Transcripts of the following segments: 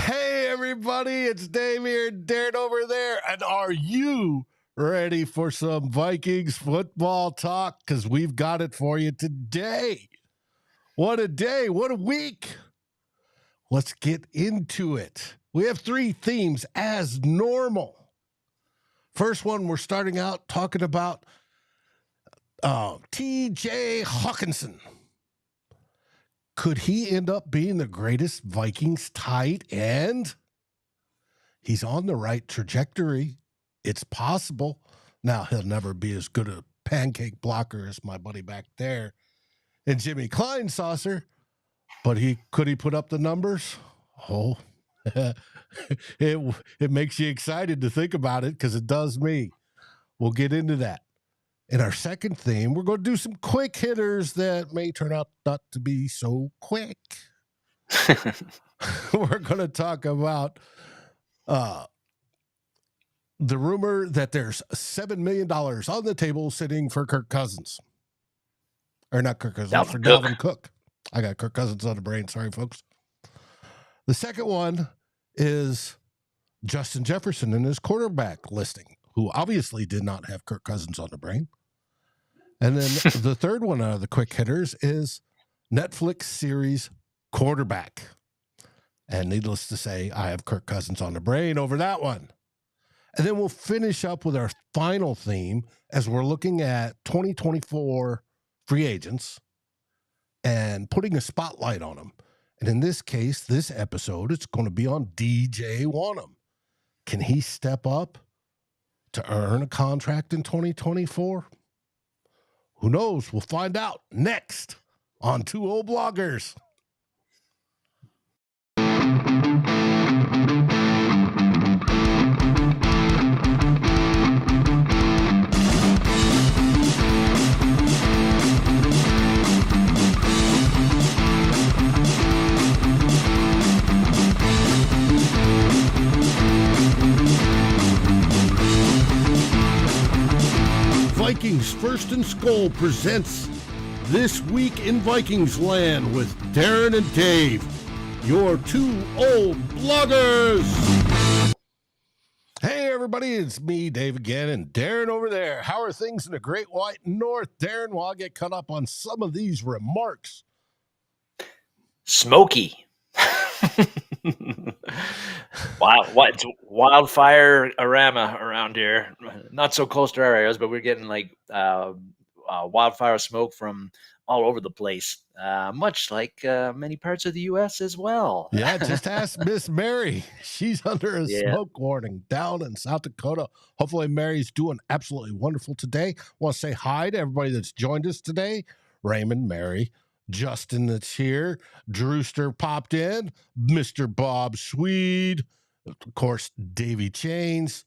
Hey, everybody, it's Dave here, Darren over there. And are you ready for some Vikings football talk? Because we've got it for you today. What a day. What a week. Let's get into it. We have three themes as normal. First one, we're starting out talking about TJ Hockenson. Could he end up being the greatest Vikings tight end? He's on the right trajectory. It's possible. Now, he'll never be as good a pancake blocker as my buddy back there and Jimmy Kleinsaucer, but could he put up the numbers? Oh, it makes you excited to think about it because it does me. We'll get into that. In our second theme, we're going to do some quick hitters that may turn out not to be so quick. We're going to talk about the rumor that there's $7 million on the table sitting for Kirk Cousins. Or not Kirk Cousins, for Dalvin Cook. I got Kirk Cousins on the brain. Sorry, folks. The second one is Justin Jefferson and his quarterback listing, who obviously did not have Kirk Cousins on the brain. And then the third one out of the quick hitters is Netflix series Quarterback. And needless to say, I have Kirk Cousins on the brain over that one. And then we'll finish up with our final theme as we're looking at 2024 free agents and putting a spotlight on them. And in this case, this episode, it's going to be on DJ Wonnum. Can he step up to earn a contract in 2024? Who knows? We'll find out next on Two Old Bloggers. Vikings First and SKOL presents This Week in Vikings Land with Darren and Dave, your two old bloggers. Hey, everybody, it's me, Dave, again, and Darren over there. How are things in the Great White North? Darren, while I get caught up on some of these remarks. Smoky. Wow, it's wildfire arama around here. Not so close to our areas, but we're getting like wildfire smoke from all over the place, much like many parts of the U.S. as well. Yeah, just ask Miss Mary. She's under a smoke warning down in South Dakota. Hopefully Mary's doing absolutely wonderful today. I want to say hi to everybody that's joined us today. Raymond, Mary, Justin that's here, Drewster popped in, Mr. Bob Swede, of course, Davy Chains.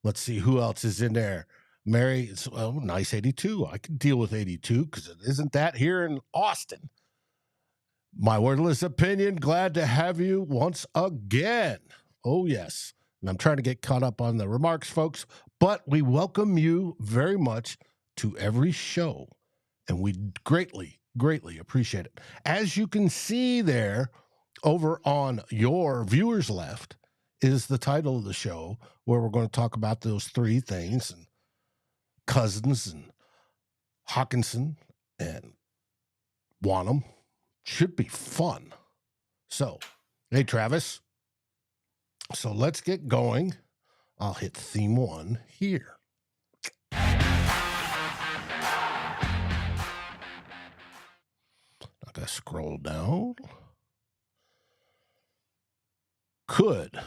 Let's see who else is in there. Mary, it's nice 82. I can deal with 82 because it isn't that here in Austin. My wordless opinion, glad to have you once again. Oh, yes. And I'm trying to get caught up on the remarks, folks, but we welcome you very much to every show, and we greatly appreciate it. As you can see there over on your viewers left is the title of the show where we're going to talk about those three things, and Cousins and Hockenson and Wonnum. Should be fun. So, hey, Travis. So let's get going. I'll hit theme one here. I gotta scroll down. Could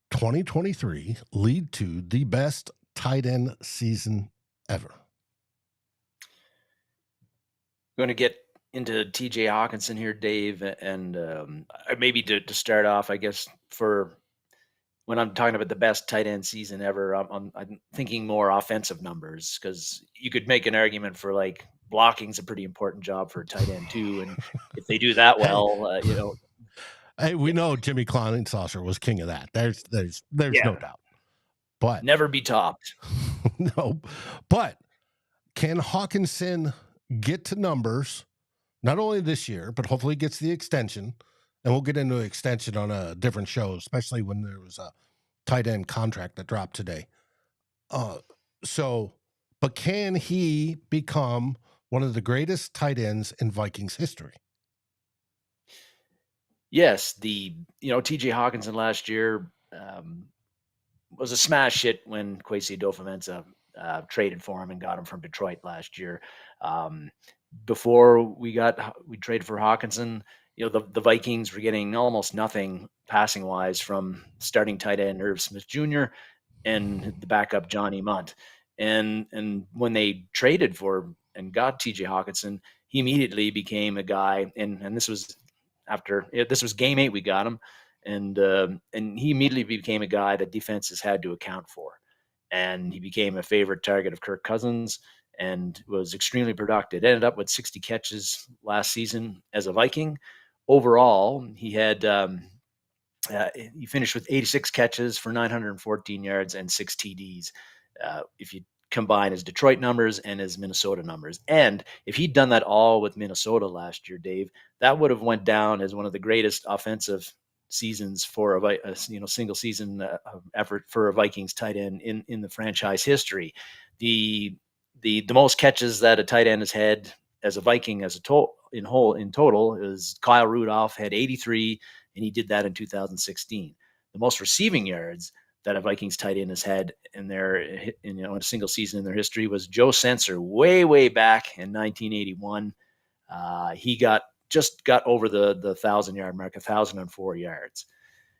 2023 lead to the best tight end season ever? Going to get into TJ Hockenson here, Dave, and maybe to start off, I guess, for when I'm talking about the best tight end season ever, I'm thinking more offensive numbers, because you could make an argument for like blocking's a pretty important job for a tight end too, and if they do that well, Hey, we know Jimmy Kleinsaucer was king of that. There's no doubt. But never be topped. No, but can Hockenson get to numbers not only this year, but hopefully gets the extension And we'll get into an extension on a different show, especially when there was a tight end contract that dropped today. But can he become one of the greatest tight ends in Vikings history? Yes, TJ Hockenson last year was a smash hit when Kwesi adofa-mensah traded for him and got him from Detroit last year. Um, before we traded for Hockenson, the Vikings were getting almost nothing passing wise from starting tight end Irv Smith Jr. and the backup Johnny Munt. And when they traded for and got TJ Hockenson, he immediately became a guy. And this was this was game 8 we got him, and he immediately became a guy that defenses had to account for, and he became a favorite target of Kirk Cousins and was extremely productive. Ended up with 60 catches last season as a Viking. Overall, he finished with 86 catches for 914 yards and 6 TDs. If you combine his Detroit numbers and his Minnesota numbers, and if he'd done that all with Minnesota last year, Dave, that would have went down as one of the greatest offensive seasons for a single season effort for a Vikings tight end in the franchise history. The most catches that a tight end has had as a Viking as a total is Kyle Rudolph had 83, and he did that in 2016. The most receiving yards that a Vikings tight end has had in a single season in their history was Joe Sensor way back in 1981. He got over the 1,000-yard mark, 1,004 yards.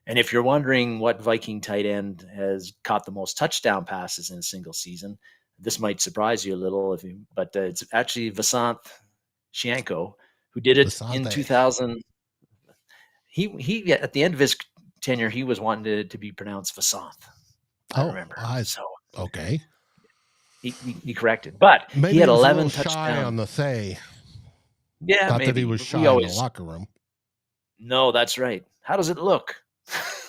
And if you're wondering what Viking tight end has caught the most touchdown passes in a single season, this might surprise you a little, but it's actually Vasanth Shianko, who did it in 2000. He at the end of his tenure, he was wanting to be pronounced Vasanth. I remember. Okay. He corrected, but maybe he had 11 touchdowns. Shy on the say. Yeah, not maybe. That he was shy in the locker room. No, that's right. How does it look?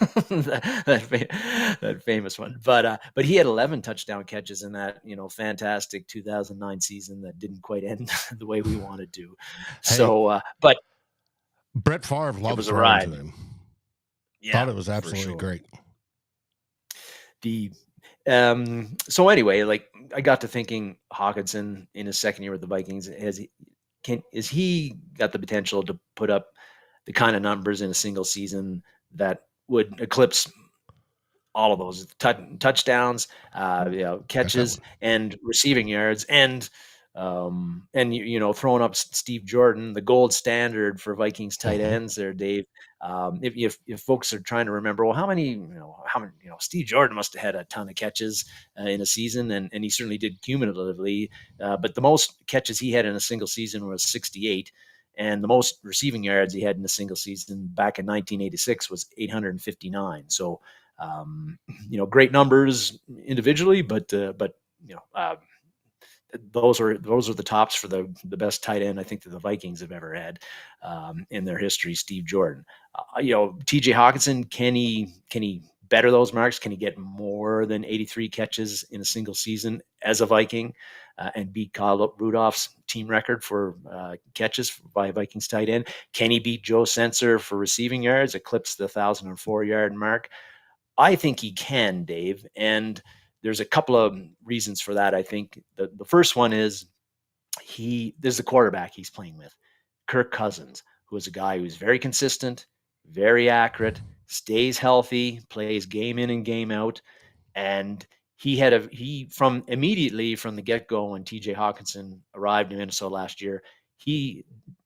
that famous one. But he had 11 touchdown catches in that fantastic 2009 season that didn't quite end the way we wanted to. But Brett Favre loved throwing to him. Yeah, thought it was absolutely great. So anyway, like I got to thinking, Hockenson in his second year with the Vikings, is he got the potential to put up the kind of numbers in a single season that would eclipse all of those touchdowns, catches, and receiving yards, and throwing up Steve Jordan, the gold standard for Vikings tight ends there, Dave. If folks are trying to remember, well, how many, Steve Jordan must have had a ton of catches in a season, and he certainly did cumulatively. But the most catches he had in a single season was 68. And the most receiving yards he had in a single season back in 1986 was 859. So, great numbers individually, but those are the tops for the best tight end I think that the Vikings have ever had in their history. Steve Jordan, TJ Hockenson, can he better those marks? Can he get more than 83 catches in a single season as a Viking and beat Kyle Rudolph's team record for catches by a Vikings tight end? Can he beat Joe Sensor for receiving yards, eclipse the 1,004-yard mark? I think he can, Dave, and there's a couple of reasons for that. I think the first one is there's the quarterback he's playing with, Kirk Cousins, who is a guy who's very consistent, very accurate, stays healthy, plays game in and game out, and from the get-go when TJ Hockenson arrived in Minnesota last year,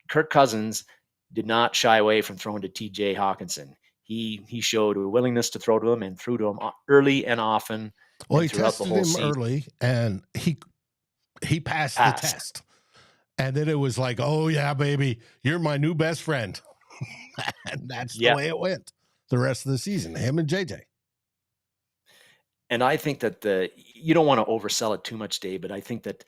Kirk Cousins did not shy away from throwing to TJ Hockenson. He showed a willingness to throw to him and threw to him early and often. Well, he tested him early, and he passed the test. And then it was like, oh, yeah, baby, you're my new best friend. And that's the way it went the rest of the season, him and JJ. And I think that you don't want to oversell it too much, Dave, but I think that,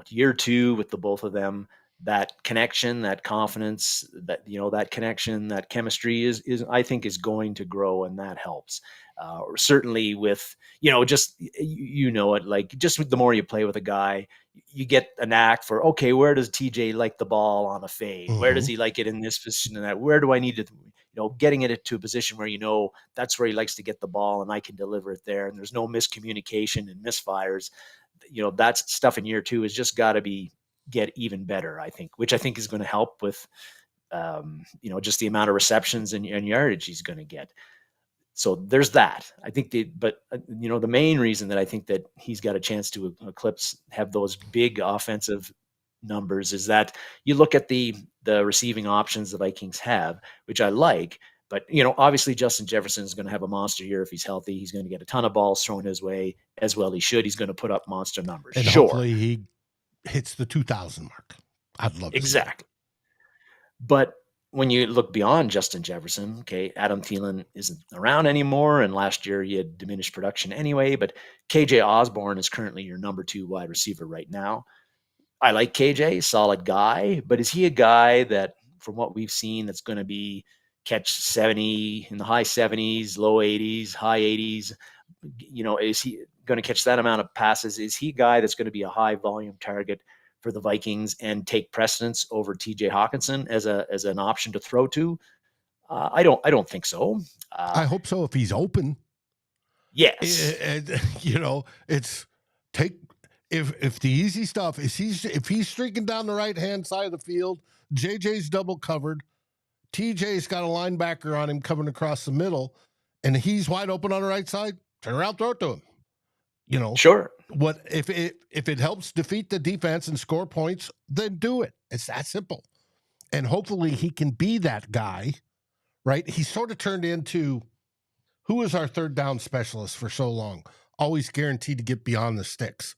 year 2 with the both of them, that connection, that confidence, that, that connection, that chemistry is I think is going to grow, and that helps. Certainly with, just, it, like, just with the more you play with a guy, you get a knack for, okay, where does TJ like the ball on a fade? Where does he like it in this position and that? Where do I need to, getting it to a position where, that's where he likes to get the ball and I can deliver it there. And there's no miscommunication and misfires. That's stuff in year 2 has just got to get even better, I think, which I think is going to help with, just the amount of receptions and yardage he's going to get. So there's that. I think the main reason that I think that he's got a chance to have those big offensive numbers is that you look at the receiving options the Vikings have, which I like, but obviously Justin Jefferson is going to have a monster year if he's healthy. He's going to get a ton of balls thrown his way, as well he should. He's going to put up monster numbers. And sure, hopefully he hits the 2,000 mark. I'd love to exactly. But when you look beyond Justin Jefferson, okay, Adam Thielen isn't around anymore, and last year he had diminished production anyway, but KJ Osborne is currently your number 2 wide receiver right now. I like KJ, solid guy, but is he a guy that, from what we've seen, that's going to be catch 70 in the high 70s, low 80s, high 80s? Is he going to catch that amount of passes? Is he a guy that's going to be a high volume target for the Vikings and take precedence over TJ Hockenson as an option to throw to? I don't think so. I hope so if he's open. Yes. It's if the easy stuff is if he's streaking down the right hand side of the field, JJ's double covered, TJ's got a linebacker on him coming across the middle, and he's wide open on the right side, turn around, throw it to him. Sure. What if it helps defeat the defense and score points, then do it. It's that simple. And hopefully he can be that guy, right? He sort of turned into, who was our third down specialist for so long? Always guaranteed to get beyond the sticks,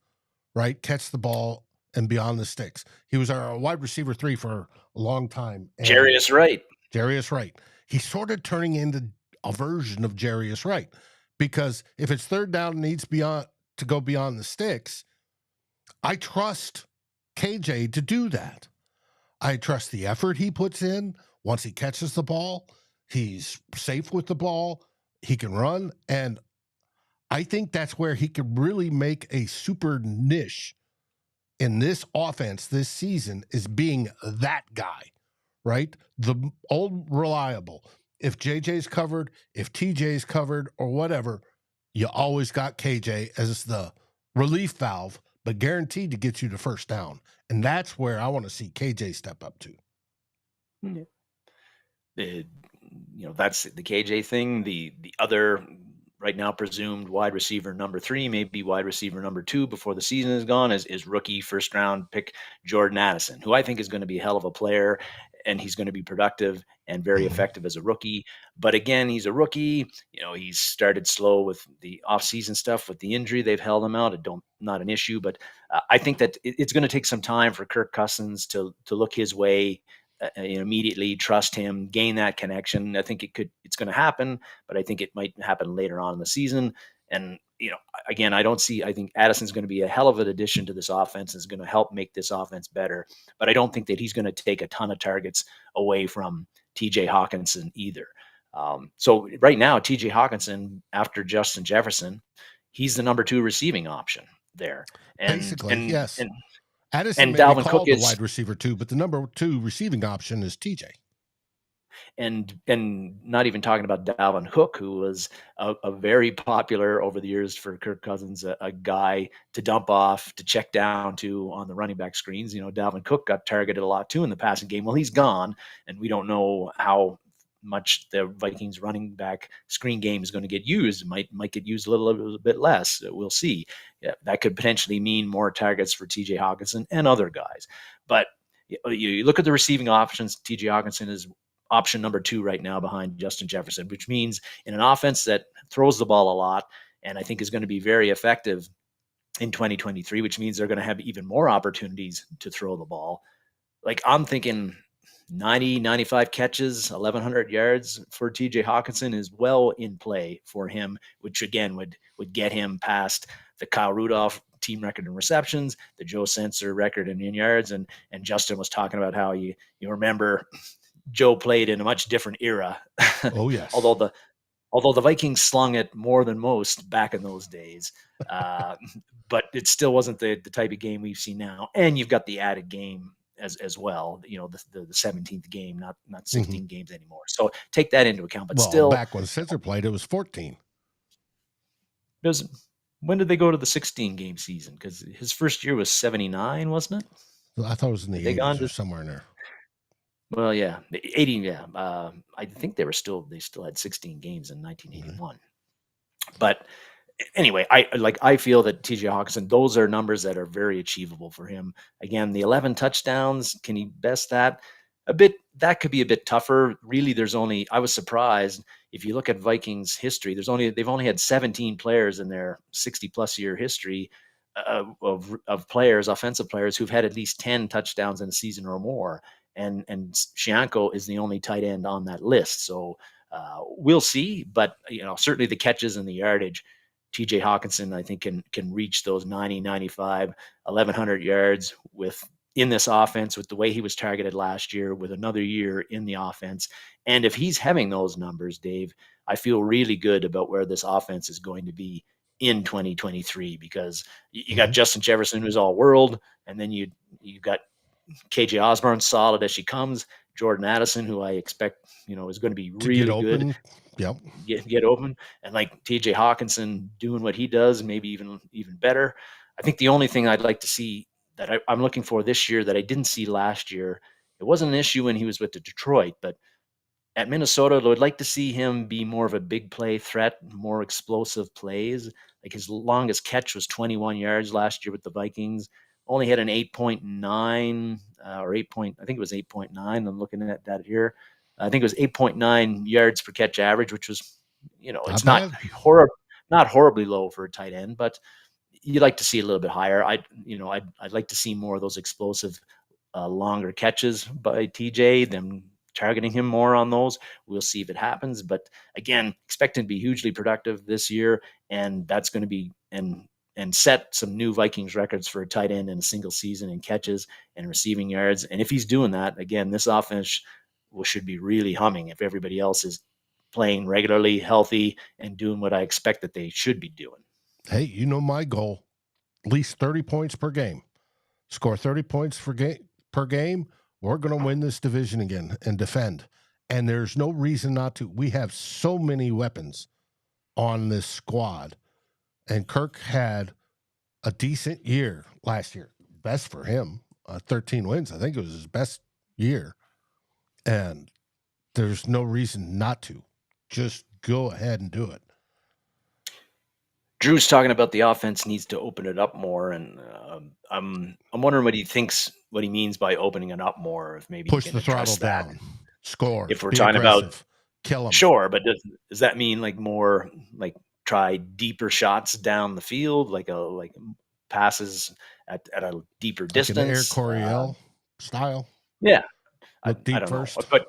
right? Catch the ball and beyond the sticks. He was our wide receiver 3 for a long time. Jarius Wright. He's sort of turning into a version of Jarius Wright, because if it's third down and needs to go beyond the sticks, I trust KJ to do that. I trust the effort he puts in. Once he catches the ball, he's safe with the ball. He can run. And I think that's where he could really make a super niche in this offense this season, is being that guy, right? The old reliable. If JJ's covered, if TJ's covered or whatever, you always got KJ as the relief valve, but guaranteed to get you the first down. And that's where I want to see KJ step up to. That's the KJ thing. The other right now presumed wide receiver number 3, maybe wide receiver number 2 before the season is gone, is rookie first round pick Jordan Addison, who I think is going to be a hell of a player, and he's going to be productive and very effective as a rookie. But again, he's a rookie. He's started slow with the offseason stuff with the injury. They've held him out. Not an issue, but I think that it's going to take some time for Kirk Cousins to look his way, immediately trust him, gain that connection. I think it's going to happen, but I think it might happen later on in the season. And, again, I think Addison's going to be a hell of an addition to this offense, is going to help make this offense better. But I don't think that he's going to take a ton of targets away from TJ Hockenson either. So right now, TJ Hockenson, after Justin Jefferson, he's the number 2 receiving option there. Yes. Addison and Dalvin Cook is the wide receiver 2, but the number 2 receiving option is TJ. And not even talking about Dalvin Cook, who was a very popular over the years for Kirk Cousins, a guy to dump off, to check down to on the running back screens. Dalvin Cook got targeted a lot too in the passing game. Well, he's gone, and we don't know how much the Vikings running back screen game is going to get used. It might get used a little bit less. We'll see. Yeah, that could potentially mean more targets for TJ Hockenson and other guys. But you look at the receiving options, TJ Hockenson is option number 2 right now behind Justin Jefferson, which means in an offense that throws the ball a lot, and I think is going to be very effective in 2023, which means they're going to have even more opportunities to throw the ball. Like, I'm thinking 90, 95 catches, 1,100 yards for TJ Hockenson is well in play for him, which again would get him past the Kyle Rudolph team record in receptions, the Joe Sensor record in yards, and Justin was talking about how you remember Joe played in a much different era. Oh yes. although the Vikings slung it more than most back in those days, but it still wasn't the type of game we've seen now. And you've got the added game as well. The 17th game, not 16 games anymore. So take that into account. But still, back when Sensor played, it was 14. When did they go to the 16 game season? Because his first year was 79, wasn't it? I thought it was in the 80s or somewhere in there. Well, yeah, 80. Yeah, I think they still had 16 games in 1981. But anyway, I feel that TJ Hockenson, those are numbers that are very achievable for him. Again, the 11 touchdowns, can he best that? That could be a bit tougher. Really, I was surprised if you look at Vikings history, they've only had 17 players in their 60+ year history of players, offensive players, who've had at least 10 touchdowns in a season or more. And Shianko is the only tight end on that list. So we'll see, but certainly the catches and the yardage, TJ Hockenson, I think can reach those 90, 95, 1,100 yards in this offense with the way he was targeted last year, with another year in the offense. And if he's having those numbers, Dave, I feel really good about where this offense is going to be in 2023, because you got Justin Jefferson, who's all world. And then you got KJ Osborne, solid as she comes. Jordan Addison, who I expect, is going to be really good. Yep. Get open. And like TJ Hockenson doing what he does, maybe even better. I think the only thing I'd like to see that I'm looking for this year that I didn't see last year, it wasn't an issue when he was with the Detroit, but at Minnesota, I would like to see him be more of a big play threat, more explosive plays. Like his longest catch was 21 yards last year with the Vikings. Only had an 8.9 or 8 point. I think it was 8.9. I'm looking at that here. I think it was 8.9 yards per catch average, which was, it's not horribly low for a tight end, but you'd like to see a little bit higher. I'd like to see more of those explosive, longer catches by TJ, them targeting him more on those. We'll see if it happens, but again, expect him to be hugely productive this year, and that's going to be and set some new Vikings records for a tight end in a single season in catches and receiving yards. And if he's doing that, again, this offense should be really humming if everybody else is playing regularly, healthy, and doing what I expect that they should be doing. Hey, my goal, at least 30 points per game. Score 30 points per game. We're going to win this division again and defend. And there's no reason not to. We have so many weapons on this squad. And Kirk had a decent year last year. Best for him. 13 wins. I think it was his best year. And there's no reason not to. Just go ahead and do it. Drew's talking about the offense needs to open it up more, and I'm wondering what he means by opening it up more. If maybe push the throttle down, score. If we're talking about kill them, sure, but does that mean like more like try deeper shots down the field, like passes at a deeper distance, like an Air Coryell style? Yeah, look deep I don't first. know, but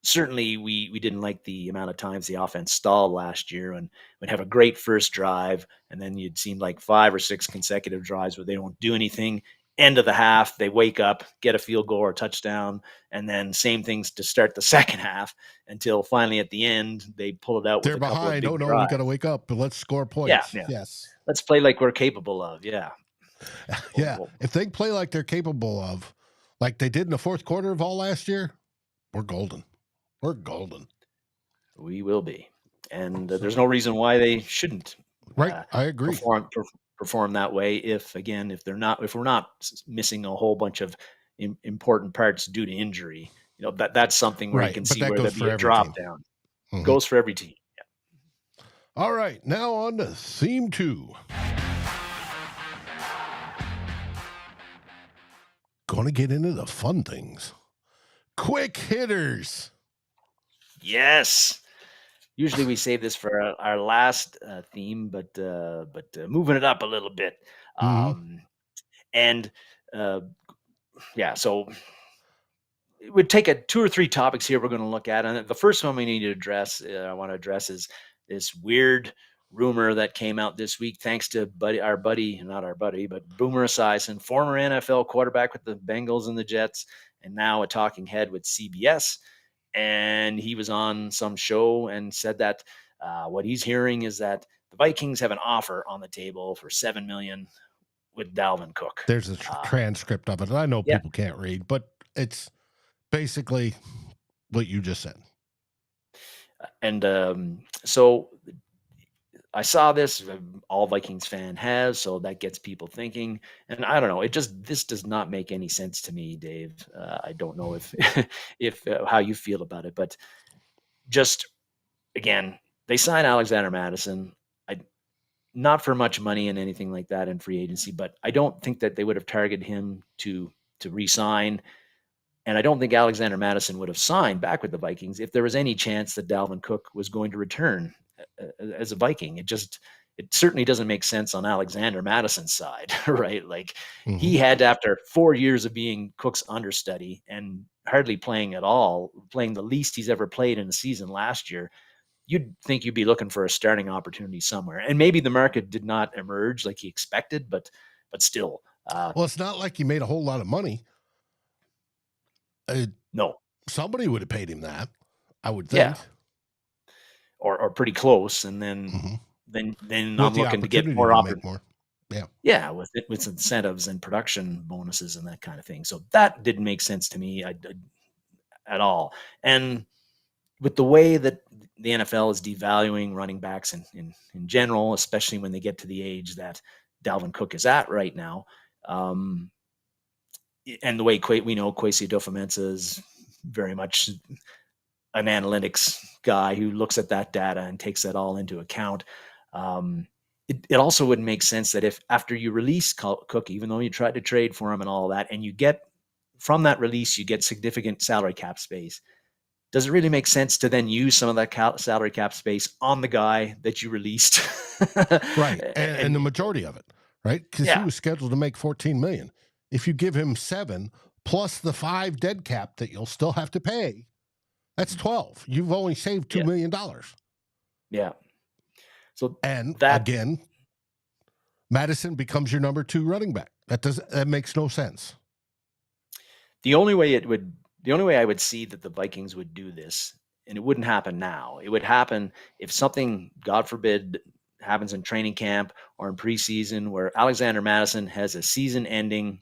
certainly we didn't like the amount of times the offense stalled last year, and would have a great first drive, and then you'd seen like 5 or 6 consecutive drives where they don't do anything. End of the half, they wake up, get a field goal or a touchdown, and then same things to start the second half until finally at the end they pull it out. They're with a behind. Oh no, we got to wake up, but let's score points. Yeah. Yes, let's play like we're capable of. Yeah. If they play like they're capable of, like they did in the fourth quarter of all last year, we're golden. We're golden. We will be, and there's no reason why they shouldn't. Right, I agree. Perform that way. If we're not missing a whole bunch of important parts due to injury, that's something where you can see where there'd be a drop down. Mm-hmm. Goes for every team. Yeah. All right, now on to theme 2. Going to get into the fun things. Quick hitters. Yes. Usually we save this for our last theme, but moving it up a little bit. So it would take 2 or 3 topics here we're going to look at. And the first one we need to address, I want to address, is this weird rumor that came out this week, thanks to not our buddy, but Boomer Esiason, former NFL quarterback with the Bengals and the Jets, and now a talking head with CBS. And he was on some show and said that what he's hearing is that the Vikings have an offer on the table for $7 million with Dalvin Cook. There's a transcript of it, and I know people can't read, but it's basically what you just said. And so I saw this, all Vikings fan has, so that gets people thinking. And I don't know, this does not make any sense to me, Dave. I don't know if how you feel about it, but just again, they signed Alexander Mattison, not for much money and anything like that in free agency, but I don't think that they would have targeted him to re-sign. And I don't think Alexander Mattison would have signed back with the Vikings if there was any chance that Dalvin Cook was going to return as a Viking. It certainly doesn't make sense on Alexander Madison's side, right? Like he had, after 4 years of being Cook's understudy and hardly playing at all, playing the least he's ever played in a season last year, you'd think you'd be looking for a starting opportunity somewhere. And maybe the market did not emerge like he expected, but still. Well, it's not like he made a whole lot of money. No. Somebody would have paid him that, I would think. Yeah. Or pretty close. And then then I'm looking to get more opportunity. Yeah, with incentives and production bonuses and that kind of thing. So that didn't make sense to me at all. And with the way that the NFL is devaluing running backs in general, especially when they get to the age that Dalvin Cook is at right now, and the way we know Kwesi Adofa-Mensah is very much an analytics guy who looks at that data and takes that all into account. It also wouldn't make sense that if after you release Cook, even though you tried to trade for him and all that, and you get from that release, you get significant salary cap space. Does it really make sense to then use some of that salary cap space on the guy that you released? Right. And the majority of it, right? Because he was scheduled to make $14 million. If you give him 7 plus the 5 dead cap that you'll still have to pay, that's 12. You've only saved $2 million. Yeah. So again, Madison becomes your number 2 running back. That makes no sense. The only way I would see that the Vikings would do this, and it wouldn't happen now, it would happen if something, God forbid, happens in training camp or in preseason where Alexander Mattison has a season-ending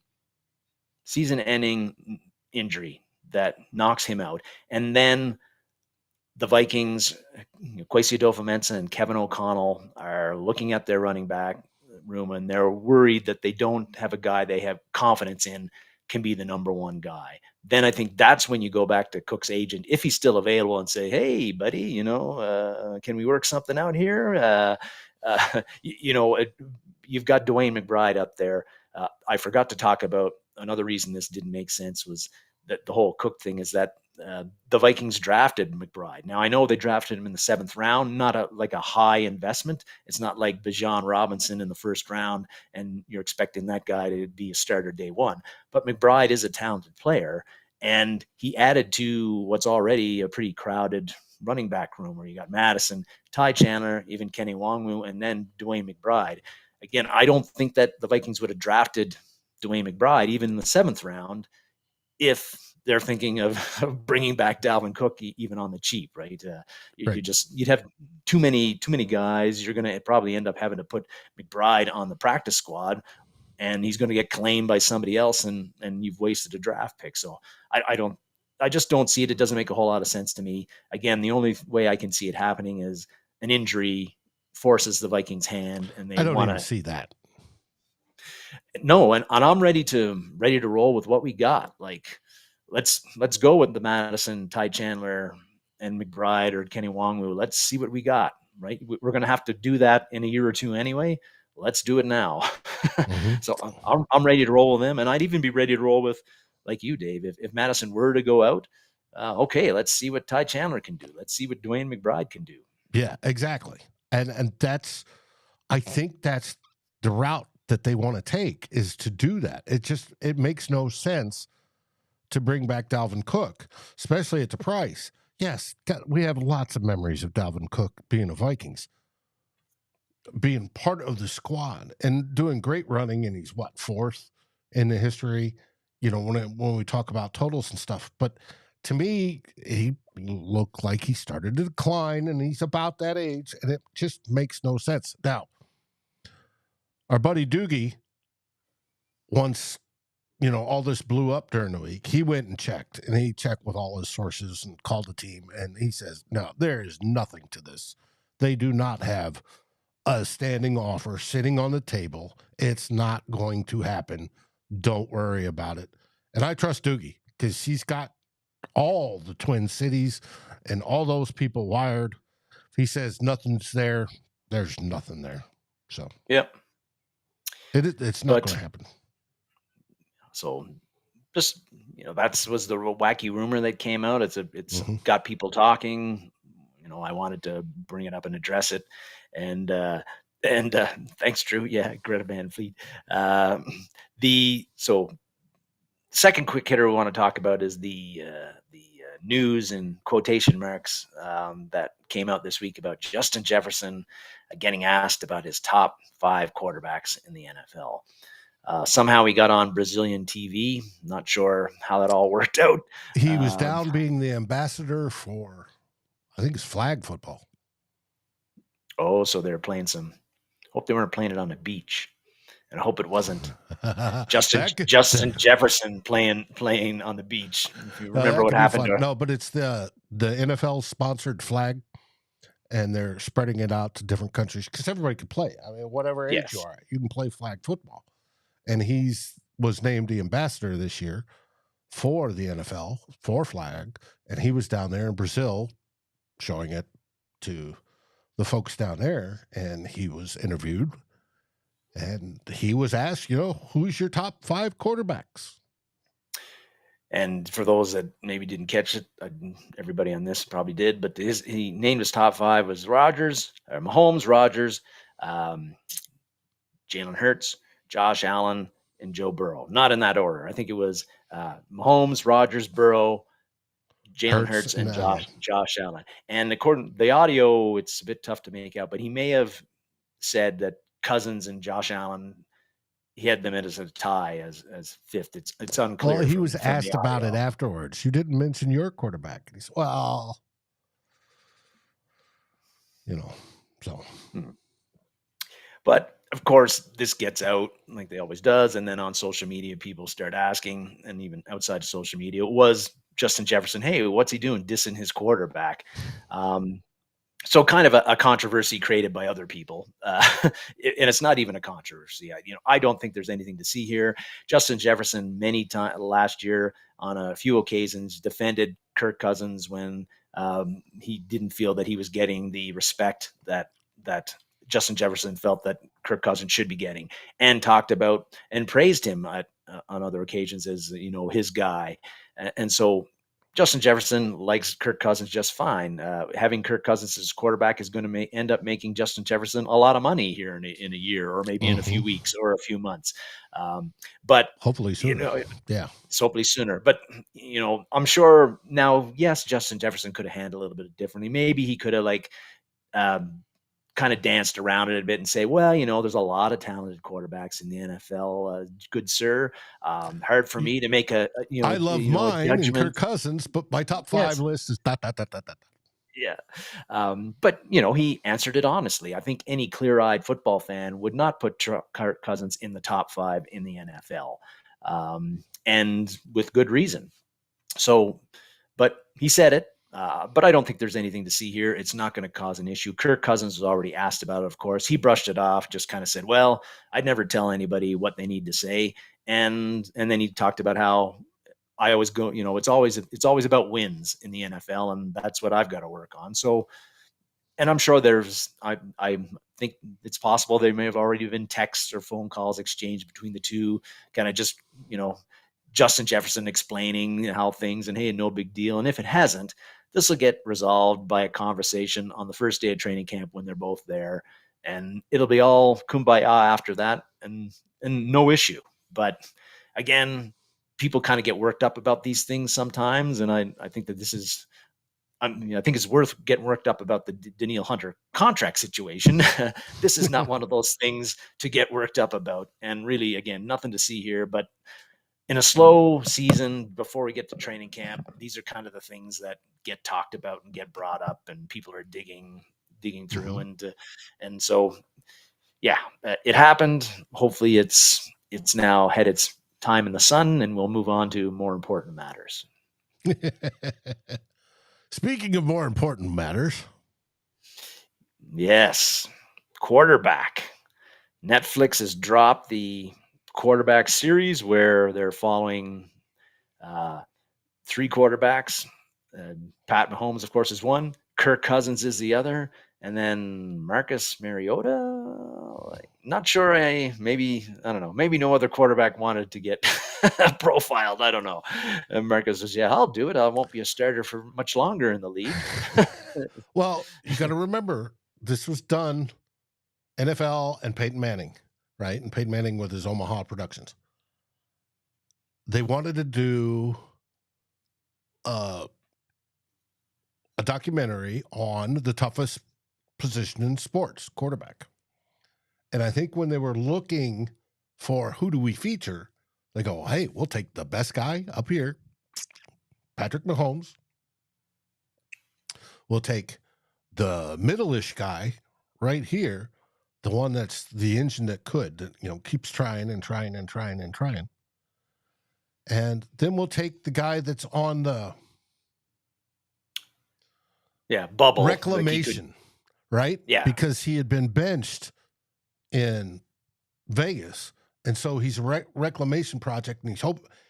injury that knocks him out. And then the Vikings, Kwesi Adofa-Mensah and Kevin O'Connell are looking at their running back room, and they're worried that they don't have a guy they have confidence in can be the number 1 guy. Then I think that's when you go back to Cook's agent, if he's still available, and say, hey, buddy, can we work something out here? You've got Dwayne McBride up there. I forgot to talk about another reason this didn't make sense was that the whole Cook thing is that the Vikings drafted McBride. Now, I know they drafted him in the 7th round, not a high investment. It's not like Bijan Robinson in the 1st round, and you're expecting that guy to be a starter day 1. But McBride is a talented player, and he added to what's already a pretty crowded running back room where you got Madison, Ty Chandler, even Kenny Wonnum, and then Dwayne McBride. Again, I don't think that the Vikings would have drafted Dwayne McBride even in the 7th round if they're thinking of bringing back Dalvin Cook even on the cheap, right? You'd have too many guys. You're going to probably end up having to put McBride on the practice squad, and he's going to get claimed by somebody else, and you've wasted a draft pick. So I just don't see it. It doesn't make a whole lot of sense to me. Again, the only way I can see it happening is an injury forces the Vikings' hand, and I don't want to see that. No, and I'm ready to roll with what we got. Like, let's go with the Madison, Ty Chandler, and McBride or Kenny Wonnum. Let's see what we got. Right, we're going to have to do that in a year or 2 anyway. Let's do it now. So I'm ready to roll with them, and I'd even be ready to roll with, like you, Dave. If Madison were to go out, okay, let's see what Ty Chandler can do. Let's see what Dwayne McBride can do. Yeah, exactly. And I think that's the route that they want to take, is to do that. It makes no sense to bring back Dalvin Cook, especially at the price. Yes, we have lots of memories of Dalvin Cook being a Vikings. being part of the squad and doing great running, and he's fourth in the history, when we talk about totals and stuff. But to me, he looked like he started to decline, and he's about that age, and it just makes no sense. Now, our buddy Doogie, once all this blew up during the week, he went and checked, and he checked with all his sources and called the team, and he says, no, there is nothing to this. They do not have a standing offer sitting on the table. It's not going to happen. Don't worry about it. And I trust Doogie because he's got all the Twin Cities and all those people wired. If he says nothing's there, there's nothing there. So, yep. It's not going to happen. So just, that was the wacky rumor that came out. It's got people talking. I wanted to bring it up and address it. And thanks, Drew. Yeah, Greta Van Fleet. So second quick hitter we want to talk about is the news in quotation marks that came out this week about Justin Jefferson getting asked about his top 5 quarterbacks in the NFL. Somehow he got on Brazilian TV. Not sure how that all worked out. He was down being the ambassador for, I think it's flag football. Oh, so they were playing hope they weren't playing it on the beach. And I hope it wasn't Justin Jefferson playing on the beach. If you remember what happened. No, but it's the NFL sponsored flag, and they're spreading it out to different countries because everybody can play. I mean, whatever age you are, you can play flag football. And was named the ambassador this year for the NFL for flag, and he was down there in Brazil showing it to the folks down there, and he was interviewed, and he was asked, who's your top 5 quarterbacks? And for those that maybe didn't catch it, everybody on this probably did, but he named his top 5 was Mahomes, Rodgers, Jalen Hurts, Josh Allen, and Joe Burrow. Not in that order. I think it was Mahomes, Rodgers, Burrow, Jalen Hurts, and Josh Allen. And according to the audio, it's a bit tough to make out, but he may have said that Cousins and Josh Allen, he had them as a tie as 5th. It's unclear. Well, he was asked about it afterwards. You didn't mention your quarterback. And he said, well, so. But of course, this gets out like they always does. And then on social media, people start asking, and even outside of social media, was Justin Jefferson, hey, what's he doing dissing his quarterback? So kind of a controversy created by other people. And it's not even a controversy. I don't think there's anything to see here. Justin Jefferson many times last year on a few occasions defended Kirk Cousins when he didn't feel that he was getting the respect that Justin Jefferson felt that Kirk Cousins should be getting, and talked about and praised him on other occasions as, his guy. And so Justin Jefferson likes Kirk Cousins just fine. Having Kirk Cousins as quarterback is going to end up making Justin Jefferson a lot of money here in a year, or maybe in a few weeks or a few months. But hopefully sooner. Hopefully sooner. But, I'm sure now, yes, Justin Jefferson could have handled it a little bit differently. Maybe he could have kind of danced around it a bit and say, well, there's a lot of talented quarterbacks in the NFL. Good sir. Hard for me to make I love mine and Kirk Cousins, but my top 5 list is that. Yeah. But, he answered it honestly. I think any clear-eyed football fan would not put Kirk Cousins in the top 5 in the NFL. And with good reason. So, but he said it. But I don't think there's anything to see here. It's not going to cause an issue. Kirk Cousins was already asked about it, of course. He brushed it off, just kind of said, well, I'd never tell anybody what they need to say. And then he talked about how I always go, it's always about wins in the NFL, and that's what I've got to work on. So, and I'm sure I think it's possible there may have already been texts or phone calls exchanged between the two, kind of just, Justin Jefferson explaining how things, and hey, no big deal. And if it hasn't, this will get resolved by a conversation on the first day of training camp when they're both there, and it'll be all kumbaya after that, and no issue. But again, people kind of get worked up about these things sometimes, and I think that this is I think it's worth getting worked up about the Danielle Hunter contract situation. This is not one of those things to get worked up about. And really, again, nothing to see here. But in a slow season before we get to training camp, these are kind of the things that get talked about and get brought up, and people are digging through. And so, yeah, it happened. Hopefully it's now had its time in the sun, and we'll move on to more important matters. Speaking of more important matters. Yes. Quarterback. Netflix has dropped the quarterback series where they're following 3 quarterbacks. Pat Mahomes, of course, is one. Kirk Cousins is the other. And then Marcus Mariota. Not sure. Maybe no other quarterback wanted to get profiled. I don't know. And Marcus says, "Yeah, I'll do it. I won't be a starter for much longer in the league." Well, you got to remember, this was done NFL and Peyton Manning, right? And Peyton Manning with his Omaha Productions. They wanted to do a documentary on the toughest position in sports, quarterback. And I think when they were looking for who do we feature, they go, hey, we'll take the best guy up here, Patrick Mahomes. We'll take the middle-ish guy right here, the one that's the engine that keeps trying and trying and trying and trying. And then we'll take the guy that's on the bubble reclamation, right? Yeah. Because he had been benched in Vegas. And so he's a reclamation project, and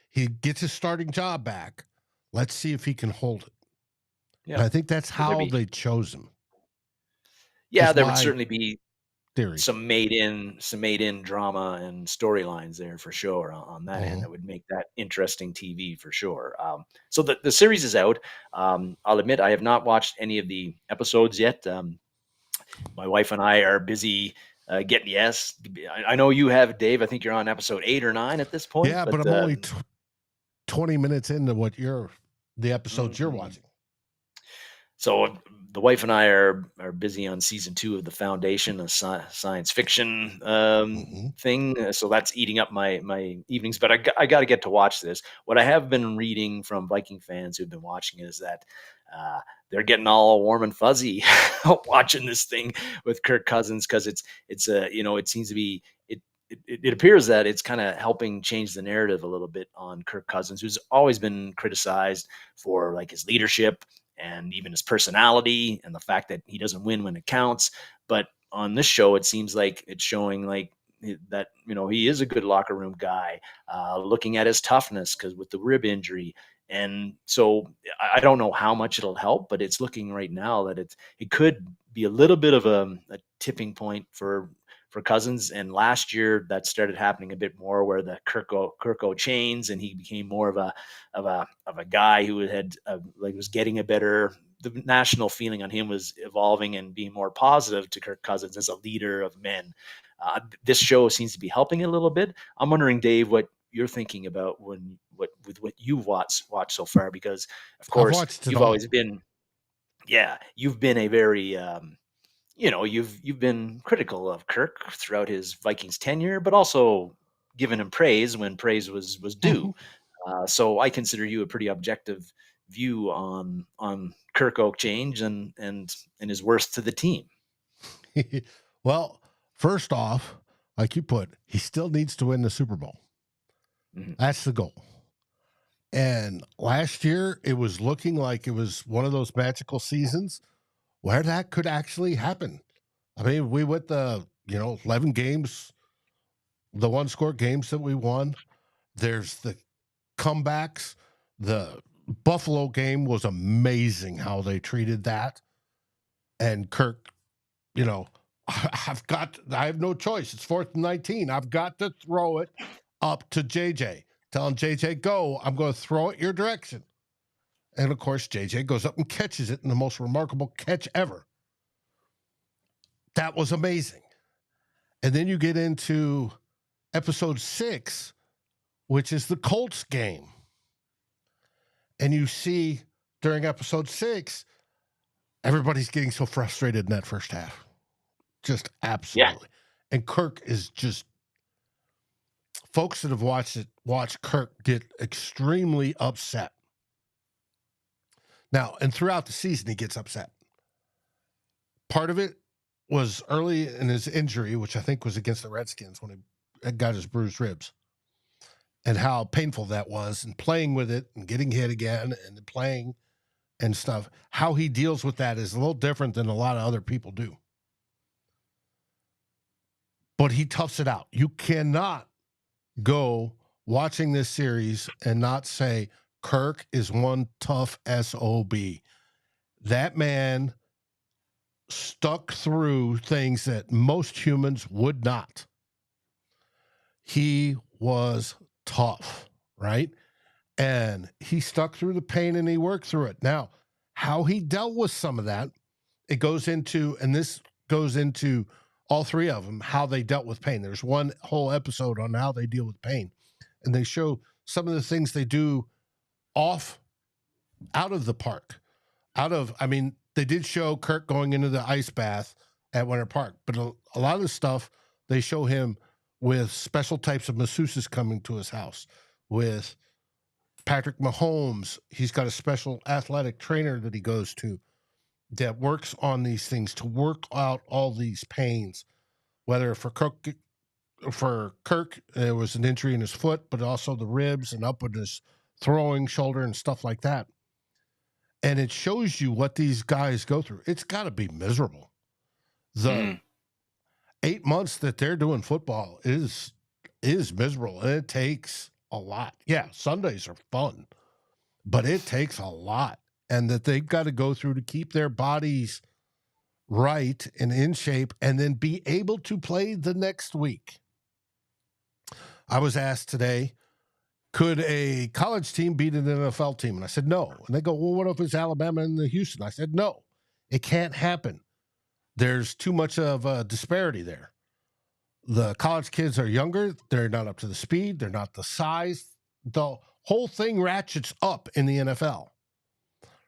he gets his starting job back. Let's see if he can hold it. Yeah. And I think that's how they chose him. Yeah, there would certainly be some made in drama and storylines there for sure on that end that would make that interesting TV for sure. So the series is out. I'll admit I have not watched any of the episodes yet. My wife and I are busy getting. Yes, I know you have, Dave. I think you're on episode 8 or 9 at this point. Yeah, but I'm only 20 minutes into the episodes you're watching. So the wife and I are busy on season 2 of The Foundation, a science fiction thing. So that's eating up my evenings. But I got to get to watch this. What I have been reading from Viking fans who've been watching is that they're getting all warm and fuzzy watching this thing with Kirk Cousins, because it seems to be it appears that it's kind of helping change the narrative a little bit on Kirk Cousins, who's always been criticized for like his leadership and even his personality and the fact that he doesn't win when it counts. But on this show, it seems like it's showing like that, he is a good locker room guy, looking at his toughness because with the rib injury. And so I don't know how much it'll help, but it's looking right now that it could be a little bit of a tipping point for Cousins. And last year that started happening a bit more, where the Kirko chains, and he became more of a guy who had was getting the national feeling on him was evolving and being more positive to Kirk Cousins as a leader of men. This show seems to be helping a little bit. I'm wondering, Dave, what you're thinking about with what you've watched so far, because of course you've always been, you've been a very, you've been critical of Kirk throughout his Vikings tenure, but also given him praise when praise was due. So I consider you a pretty objective view on Kirk change and his worth to the team. Well, first off, like you put, he still needs to win the Super Bowl. That's the goal. And last year, it was looking like it was one of those magical seasons where that could actually happen. I mean, we went the 11 games, the one-score games that we won. There's the comebacks. The Buffalo game was amazing how they treated that. And Kirk, I have no choice. It's 4th and 19. I've got to throw it up to JJ. Telling JJ, go, I'm going to throw it your direction. And, of course, JJ goes up and catches it in the most remarkable catch ever. That was amazing. And then you get into episode 6, which is the Colts game. And you see during episode 6, everybody's getting so frustrated in that first half. Just absolutely. Yeah. And Kirk is just, folks that have watched Kirk get extremely upset. Now, and throughout the season, he gets upset. Part of it was early in his injury, which I think was against the Redskins when he got his bruised ribs, and how painful that was, and playing with it and getting hit again and playing and stuff. How he deals with that is a little different than a lot of other people do. But he toughs it out. You cannot go watching this series and not say Kirk is one tough SOB. That man stuck through things that most humans would not. He was tough, right? And he stuck through the pain and he worked through it. Now, how he dealt with some of that, it goes into, and this goes into all three of them, how they dealt with pain. There's one whole episode on how they deal with pain. And they show some of the things they do out of the park. They did show Kirk going into the ice bath at Winter Park, but a lot of the stuff they show him with special types of masseuses coming to his house. With Patrick Mahomes, he's got a special athletic trainer that he goes to that works on these things to work out all these pains. Whether for Kirk, there was an injury in his foot, but also the ribs and up with his throwing shoulder and stuff like that. And it shows you what these guys go through. It's got to be miserable. The 8 months that they're doing football is miserable, and it takes a lot. Yeah, Sundays are fun, but it takes a lot, and that they've got to go through to keep their bodies right and in shape and then be able to play the next week. I was asked today, could a college team beat an NFL team? And I said, no. And they go, well, what if it's Alabama and Houston? I said, no, it can't happen. There's too much of a disparity there. The college kids are younger. They're not up to the speed. They're not the size. The whole thing ratchets up in the NFL,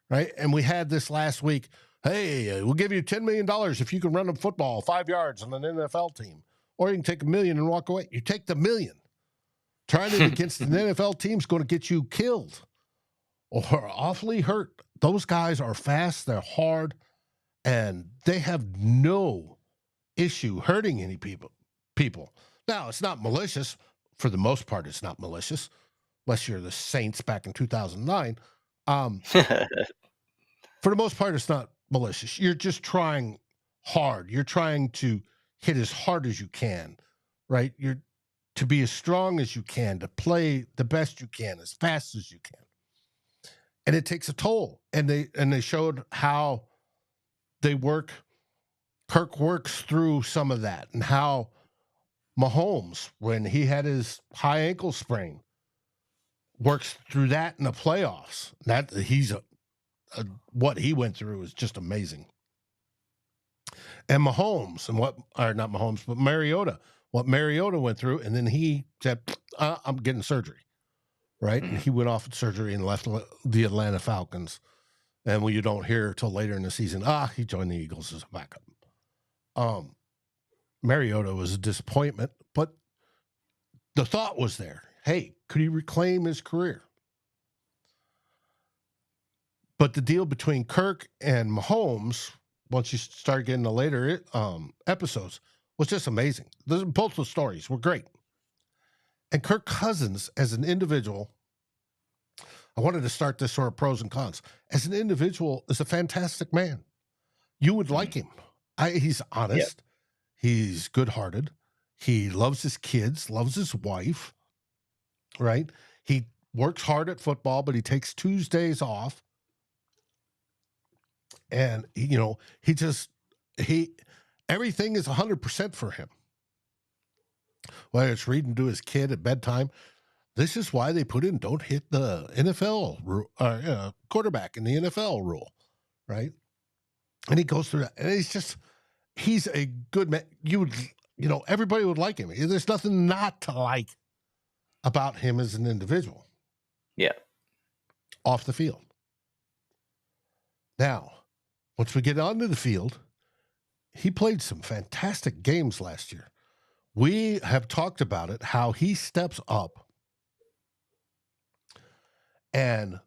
right? And we had this last week. Hey, we'll give you $10 million if you can run a football 5 yards on an NFL team. Or you can take $1 million and walk away. You take the $1 million. Trying it against an NFL team is going to get you killed or awfully hurt. Those guys are fast, they're hard, and they have no issue hurting any people. Now, it's not malicious. For the most part, it's not malicious, unless you're the Saints back in 2009. For the most part, it's not malicious. You're just trying hard. You're trying to hit as hard as you can, right? You're to be as strong as you can, to play the best you can, as fast as you can. And it takes a toll. And they showed how they work. Kirk works through some of that, and how Mahomes, when he had his high ankle sprain, works through that in the playoffs. That he's what he went through is just amazing. And Mahomes, but Mariota, what Mariota went through, and then he said, I'm getting surgery, right? And he went off with surgery and left the Atlanta Falcons. And you don't hear till later in the season, he joined the Eagles as a backup. Mariota was a disappointment, but the thought was there. Hey, could he reclaim his career? But the deal between Kirk and Mahomes, once you start getting the later episodes, was just amazing. Both the stories were great. And Kirk Cousins, as an individual, I wanted to start this sort of pros and cons. As an individual, is a fantastic man. You would like him. He's honest. Yep. He's good-hearted. He loves his kids, loves his wife, right? He works hard at football, but he takes Tuesdays off. And, everything is 100% for him. Whether it's reading to his kid at bedtime. This is why they put in, don't hit the NFL quarterback in the NFL rule, right? And he goes through that. And he's a good man. Everybody would like him. There's nothing not to like about him as an individual. Yeah. Off the field. Now, once we get onto the field, he played some fantastic games last year. We have talked about it, how he steps up and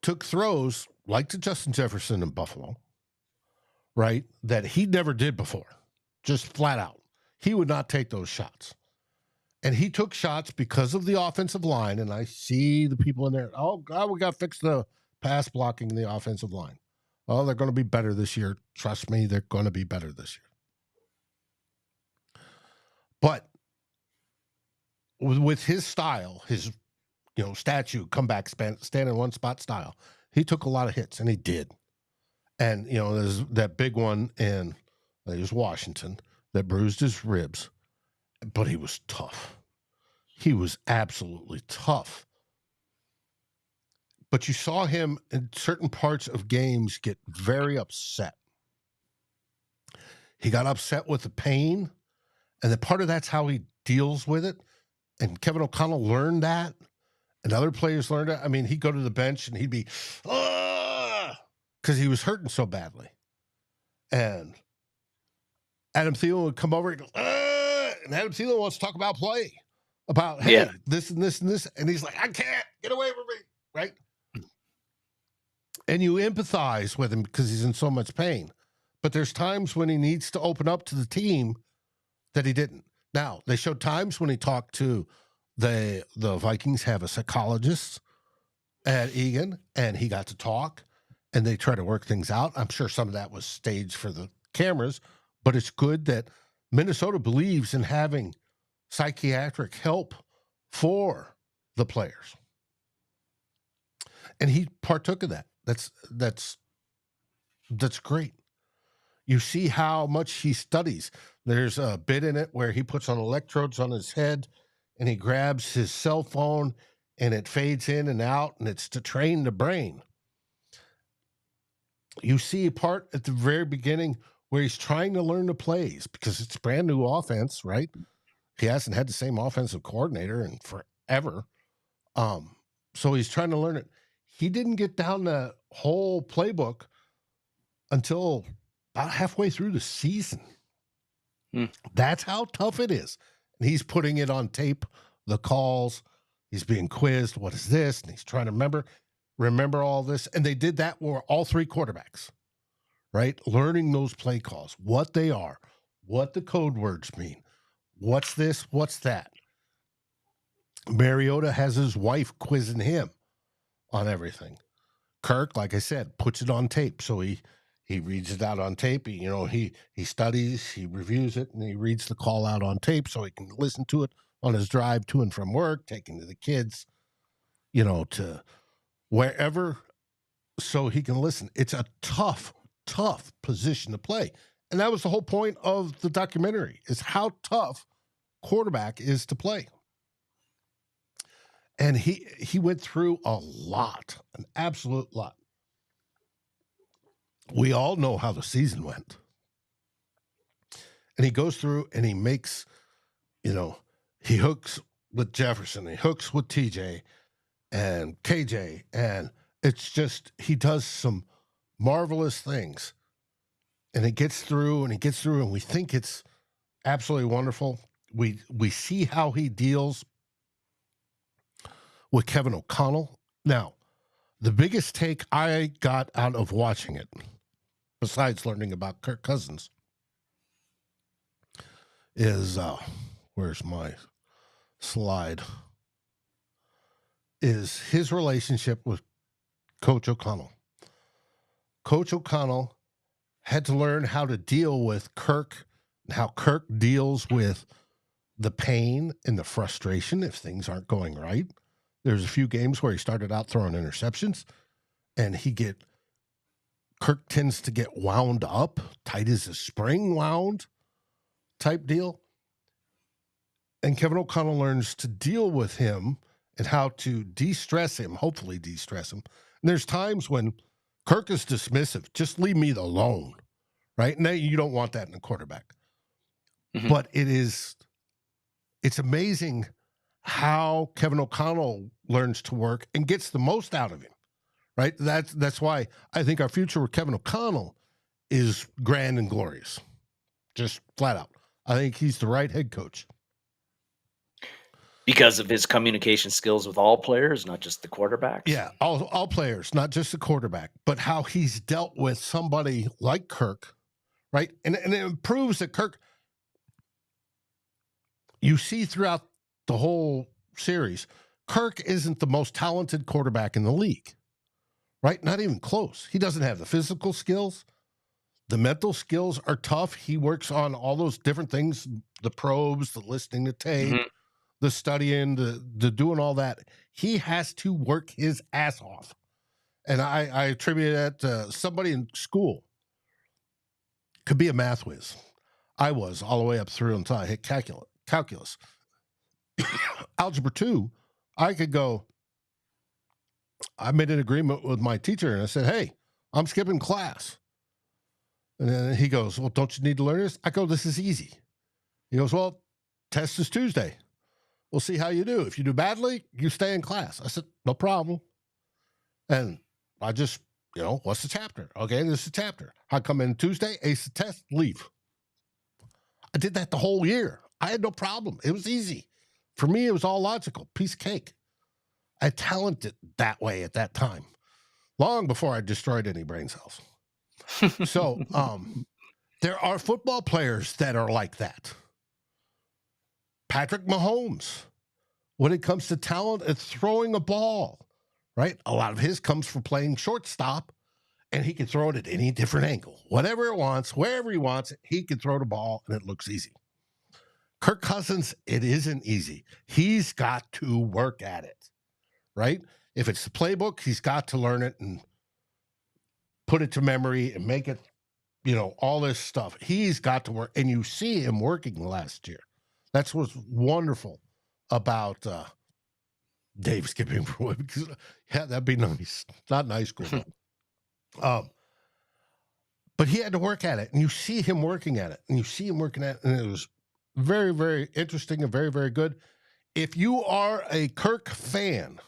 took throws like to Justin Jefferson in Buffalo, right, that he never did before, just flat out. He would not take those shots. And he took shots because of the offensive line, and I see the people in there, oh, God, we got to fix the pass blocking in the offensive line. Oh, they're going to be better this year. Trust me, they're going to be better this year. But with his style, his statue, comeback, stand in one spot style, he took a lot of hits, and he did. And, there's that big one in Washington that bruised his ribs, but he was tough. He was absolutely tough. But you saw him in certain parts of games get very upset. He got upset with the pain, and the part of that's how he deals with it. And Kevin O'Connell learned that, and other players learned it. I mean, he'd go to the bench, and he'd be, because he was hurting so badly. And Adam Thielen would come over and go, and Adam Thielen wants to talk about play, about, hey, this and this and this. And he's like, I can't, get away from me, right? And you empathize with him because he's in so much pain. But there's times when he needs to open up to the team that he didn't. Now, they showed times when he talked to the Vikings have a psychologist at Egan, and he got to talk, and they try to work things out. I'm sure some of that was staged for the cameras, but it's good that Minnesota believes in having psychiatric help for the players. And he partook of that. That's great. You see how much he studies. There's a bit in it where he puts on electrodes on his head and he grabs his cell phone and it fades in and out, and it's to train the brain. You see a part at the very beginning where he's trying to learn the plays because it's brand new offense, right? He hasn't had the same offensive coordinator in forever. So he's trying to learn it. He didn't get down the whole playbook until about halfway through the season. That's how tough it is. And he's putting it on tape, the calls. He's being quizzed. What is this? And he's trying to remember all this. And they did that with all three quarterbacks, right? Learning those play calls, what they are, what the code words mean. What's this? What's that? Mariota has his wife quizzing him on everything. Kirk, like I said, puts it on tape. So he reads it out on tape. He studies, he reviews it, and he reads the call out on tape so he can listen to it on his drive to and from work, taking to the kids, to wherever, so he can listen. It's a tough position to play. And that was the whole point of the documentary, is how tough quarterback is to play. And he went through a lot, an absolute lot. We all know how the season went. And he goes through and he makes, he hooks with Jefferson, he hooks with TJ and KJ. And it's just, he does some marvelous things. And it gets through and we think it's absolutely wonderful. We see how he deals with Kevin O'Connell. Now, the biggest take I got out of watching it, besides learning about Kirk Cousins, is, where's my slide, is his relationship with Coach O'Connell. Coach O'Connell had to learn how to deal with Kirk, and how Kirk deals with the pain and the frustration if things aren't going right. There's a few games where he started out throwing interceptions, and Kirk tends to get wound up, tight as a spring wound type deal. And Kevin O'Connell learns to deal with him and how to de-stress him, hopefully de-stress him. And there's times when Kirk is dismissive. Just leave me alone, right? Now, you don't want that in a quarterback. Mm-hmm. But it's amazing how Kevin O'Connell learns to work and gets the most out of him, right? That's why I think our future with Kevin O'Connell is grand and glorious, just flat out. I think he's the right head coach. Because of his communication skills with all players, not just the quarterbacks? Yeah, all players, not just the quarterback, but how he's dealt with somebody like Kirk, right? And it proves that Kirk, you see throughout the whole series, Kirk isn't the most talented quarterback in the league, right? Not even close. He doesn't have the physical skills. The mental skills are tough. He works on all those different things, the probes, the listening to tape, the studying, the doing all that. He has to work his ass off. And I attribute that to somebody in school. Could be a math whiz. I was all the way up through until I hit calculus. Algebra 2, I could go, I made an agreement with my teacher and I said, hey, I'm skipping class. And then he goes, well, don't you need to learn this? I go, this is easy. He goes, well, test is Tuesday. We'll see how you do. If you do badly, you stay in class. I said, no problem. And I just, what's the chapter? Okay, this is the chapter. I come in Tuesday, ace the test, leave. I did that the whole year. I had no problem. It was easy. For me, it was all logical. Piece of cake. I talented that way at that time, long before I destroyed any brain cells. So there are football players that are like that. Patrick Mahomes, when it comes to talent and throwing a ball, right? A lot of his comes from playing shortstop, and he can throw it at any different angle. Whatever it wants, wherever he wants it, he can throw the ball, and it looks easy. Kirk Cousins, it isn't easy. He's got to work at it, right? If it's the playbook, he's got to learn it and put it to memory and make it, all this stuff. He's got to work, and you see him working last year. That's what's wonderful about Dave skipping for it. Because, yeah, that'd be nice. Not nice, cool. But he had to work at it, and you see him working at it, and it was very, very interesting and very, very good. If you are a Kirk fan,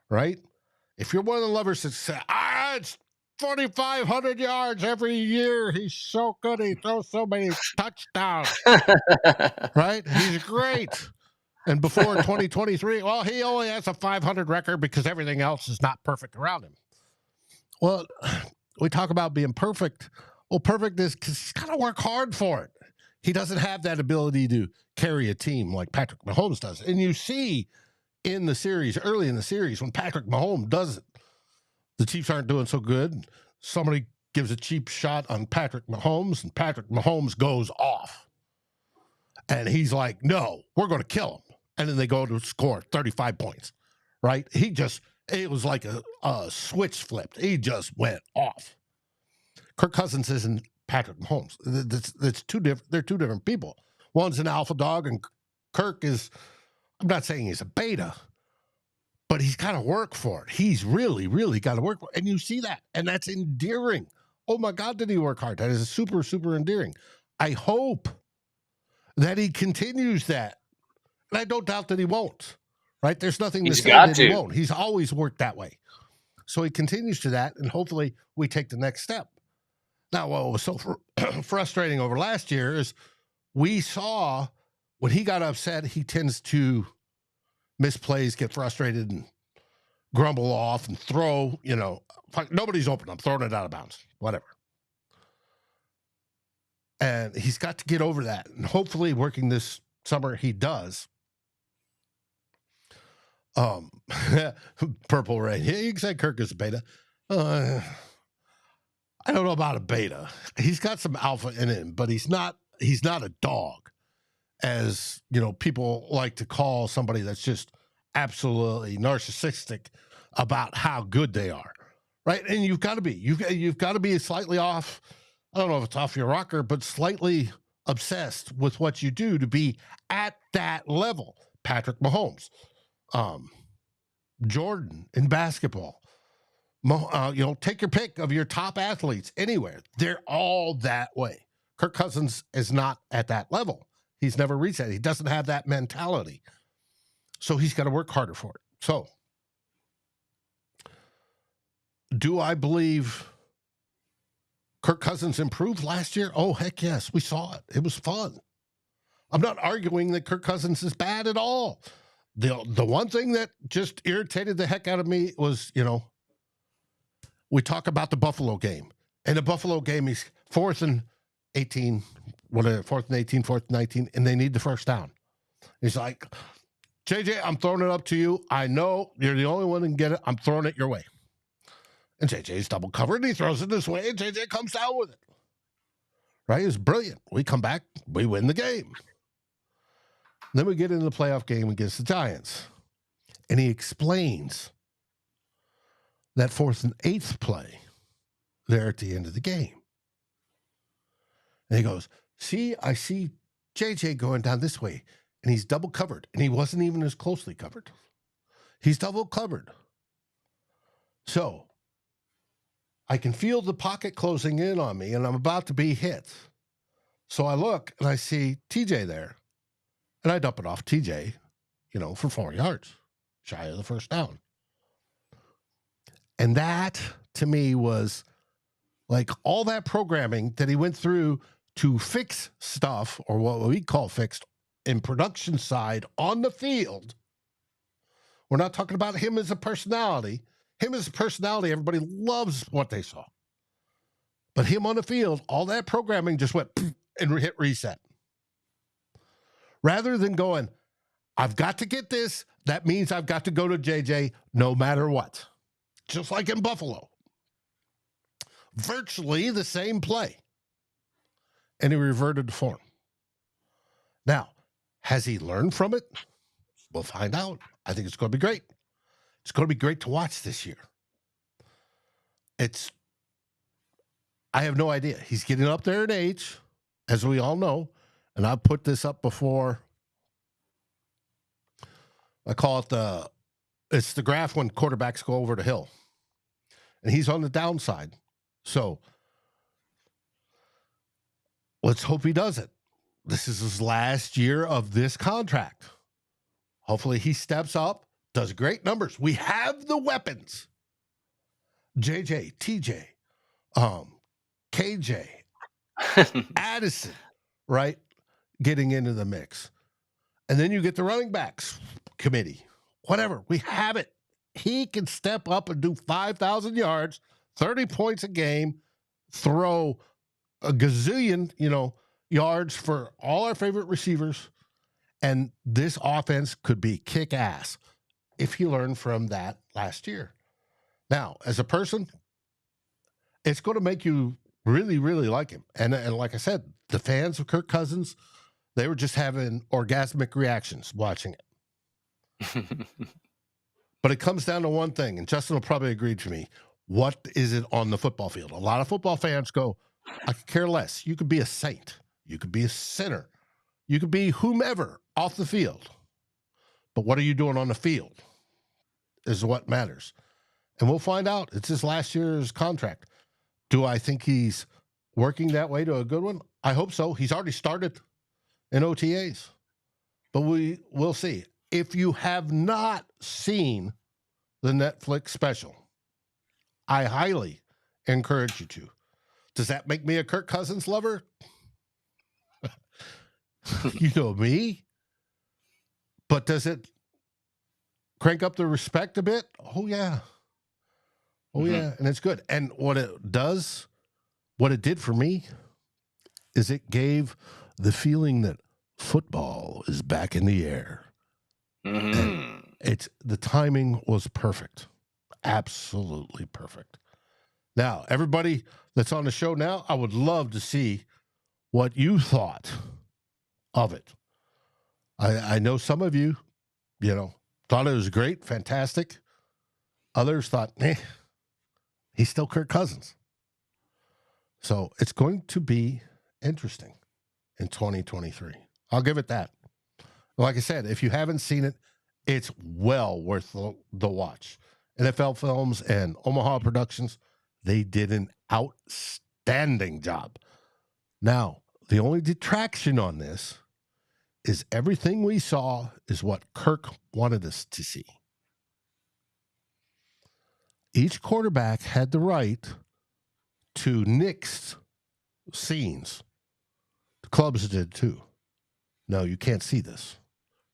right? If you're one of the lovers that say, it's 4,500 yards every year. He's so good. He throws so many touchdowns. Right? He's great. And before 2023, well, he only has a 500 record because everything else is not perfect around him. Well, we talk about being perfect. Well, perfect is because he's got to work hard for it. He doesn't have that ability to carry a team like Patrick Mahomes does. And you see in the series, early in the series, when Patrick Mahomes does it, the Chiefs aren't doing so good. Somebody gives a cheap shot on Patrick Mahomes, and Patrick Mahomes goes off. And he's like, no, we're going to kill him. And then they go to score 35 points, right? It was like a switch flipped. He just went off. Kirk Cousins isn't Patrick Mahomes. That's two different. They're two different people. One's an alpha dog, and Kirk is, I'm not saying he's a beta, but he's got to work for it. He's really, really got to work for it. And you see that. And that's endearing. Oh, my God, did he work hard? That is super, super endearing. I hope that he continues that. And I don't doubt that he won't. Right? There's nothing to say that he won't. He's always worked that way. So he continues to that, and hopefully we take the next step. Now, what was so frustrating over last year is we saw when he got upset, he tends to miss plays, get frustrated, and grumble off and throw, nobody's open. I'm throwing it out of bounds, whatever. And he's got to get over that. And hopefully working this summer, he does. Purple Rain. He said Kirk is a beta. I don't know about a beta. He's got some alpha in him, but he's not a dog, as people like to call somebody that's just absolutely narcissistic about how good they are, right? And you've got to be slightly off. I don't know if it's off your rocker, but slightly obsessed with what you do to be at that level. Patrick Mahomes, Jordan in basketball, take your pick of your top athletes anywhere. They're all that way. Kirk Cousins is not at that level. He's never reached that. He doesn't have that mentality. So he's got to work harder for it. So Do I believe Kirk Cousins improved last year? Oh, heck yes. We saw it. It was fun. I'm not arguing that Kirk Cousins is bad at all. The one thing that just irritated the heck out of me was, we talk about the Buffalo game. And the Buffalo game is 4th and 18, 4th and 18, 4th and 19, and they need the first down. He's like, JJ, I'm throwing it up to you. I know you're the only one who can get it. I'm throwing it your way. And JJ's double covered, and he throws it this way, and JJ comes down with it. Right? It's brilliant. We come back, we win the game. Then we get into the playoff game against the Giants. And he explains that 4th and 8th play there at the end of the game. And he goes, see, I see JJ going down this way, and he's double covered, and he wasn't even as closely covered. He's double covered. So I can feel the pocket closing in on me, and I'm about to be hit. So I look, and I see TJ there, and I dump it off TJ, for 4 yards, shy of the first down. And that, to me, was like all that programming that he went through to fix stuff, or what we call fixed, in production side on the field. We're not talking about him as a personality. Him as a personality, everybody loves what they saw. But him on the field, all that programming just went and hit reset. Rather than going, I've got to get this, that means I've got to go to JJ no matter what. Just like in Buffalo. Virtually the same play. And he reverted to form. Now, has he learned from it? We'll find out. I think it's going to be great. It's going to be great to watch this year. I have no idea. He's getting up there in age, as we all know. And I've put this up before. I call it it's the graph when quarterbacks go over the hill. And he's on the downside. So let's hope he does it. This is his last year of this contract. Hopefully he steps up, does great numbers. We have the weapons. JJ, TJ, KJ, Addison, right? Getting into the mix. And then you get the running backs committee. Whatever. We have it. He can step up and do 5,000 yards, 30 points a game, throw a gazillion, yards for all our favorite receivers. And this offense could be kick-ass if he learned from that last year. Now, as a person, it's going to make you really, really like him. And like I said, the fans of Kirk Cousins, they were just having orgasmic reactions watching it. But it comes down to one thing, and Justin will probably agree to me. What is it on the football field? A lot of football fans go, I could care less. You could be a saint. You could be a sinner. You could be whomever off the field. But what are you doing on the field is what matters. And we'll find out. It's his last year's contract. Do I think he's working that way to a good one? I hope so. He's already started in OTAs. But we'll see. If you have not seen the Netflix special, I highly encourage you to. Does that make me a Kirk Cousins lover? You know me. But does it crank up the respect a bit? Oh, yeah. Oh, yeah. And it's good. And what it did for me is it gave the feeling that football is back in the air. And the timing was perfect. Absolutely perfect. Now, everybody that's on the show now, I would love to see what you thought of it. I know some of you, thought it was great, fantastic. Others thought, he's still Kirk Cousins. So it's going to be interesting in 2023. I'll give it that. Like I said, if you haven't seen it, it's well worth the watch. NFL Films and Omaha Productions, they did an outstanding job. Now, the only detraction on this is everything we saw is what Kirk wanted us to see. each quarterback had the right to nix scenes. The clubs did too. No, you can't see this,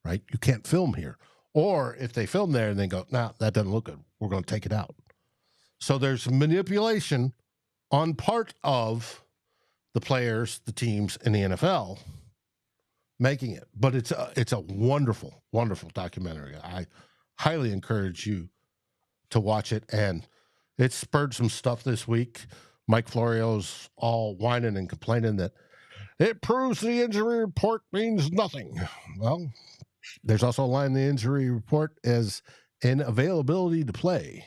right? You can't film here. Or if they film there and they go, nah, that doesn't look good, we're going to take it out. So there's manipulation on part of the players, the teams in the NFL making it. But it's a wonderful, wonderful documentary. I highly encourage you to watch it. And it spurred some stuff this week. Mike Florio's all whining and complaining that it proves the injury report means nothing. Well, there's also a line in the injury report as inavailability to play.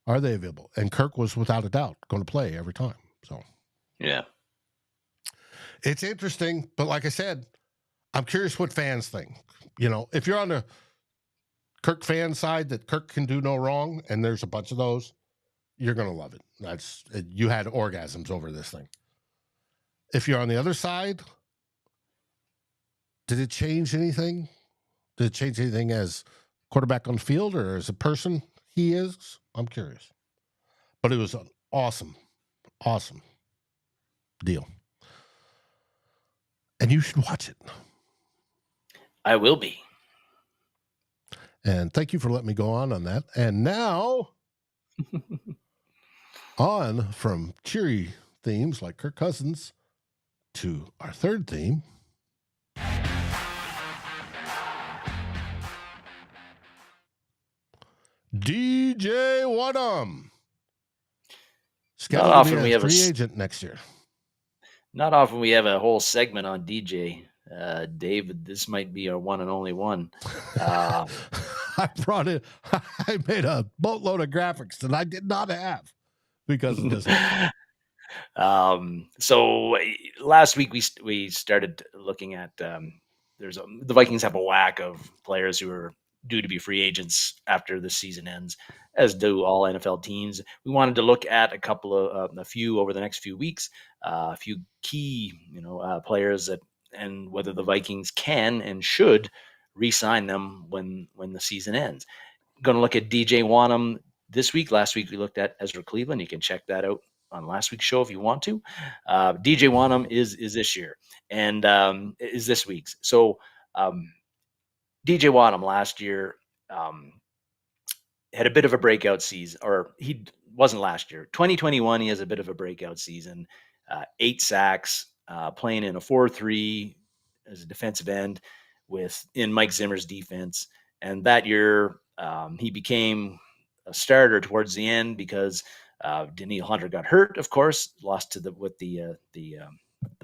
Are they available? And Kirk was without a doubt going to play every time. So, yeah, it's interesting. But like I said, I'm curious what fans think. You know, if you're on the Kirk fan side that Kirk can do no wrong, and there's a bunch of those, you're going to love it. You had orgasms over this thing. If you're on the other side, did it change anything? Did it change anything as quarterback on the field or as a person he is? I'm curious. But it was an awesome, awesome deal. And you should watch it. I will be. And thank you for letting me go on that. And now, on from cheery themes like Kirk Cousins to our third theme. DJ Wonnum. Scheduled to be a free agent next year. Not often we have a whole segment on DJ. David, this might be our one and only one. I brought it. I made a boatload of graphics that I did not have because of this. So last week we started looking at the Vikings have a whack of players who are due to be free agents after the season ends, as do all NFL teams. We wanted to look at a few over the next few weeks, a few key players and whether the Vikings can and should re-sign them when the season ends. Going to look at DJ Wonnum this week. Last week we looked at Ezra Cleveland. You can check that out on last week's show if you want to. DJ Wonnum is this year and is this week's. So DJ Wonnum last year had a bit of a breakout season, or he wasn't last year. 2021, he has a bit of a breakout season. 8 sacks, playing in a 4-3 as a defensive end in Mike Zimmer's defense. And that year, he became a starter towards the end because Daniil Hunter got hurt, of course, lost to the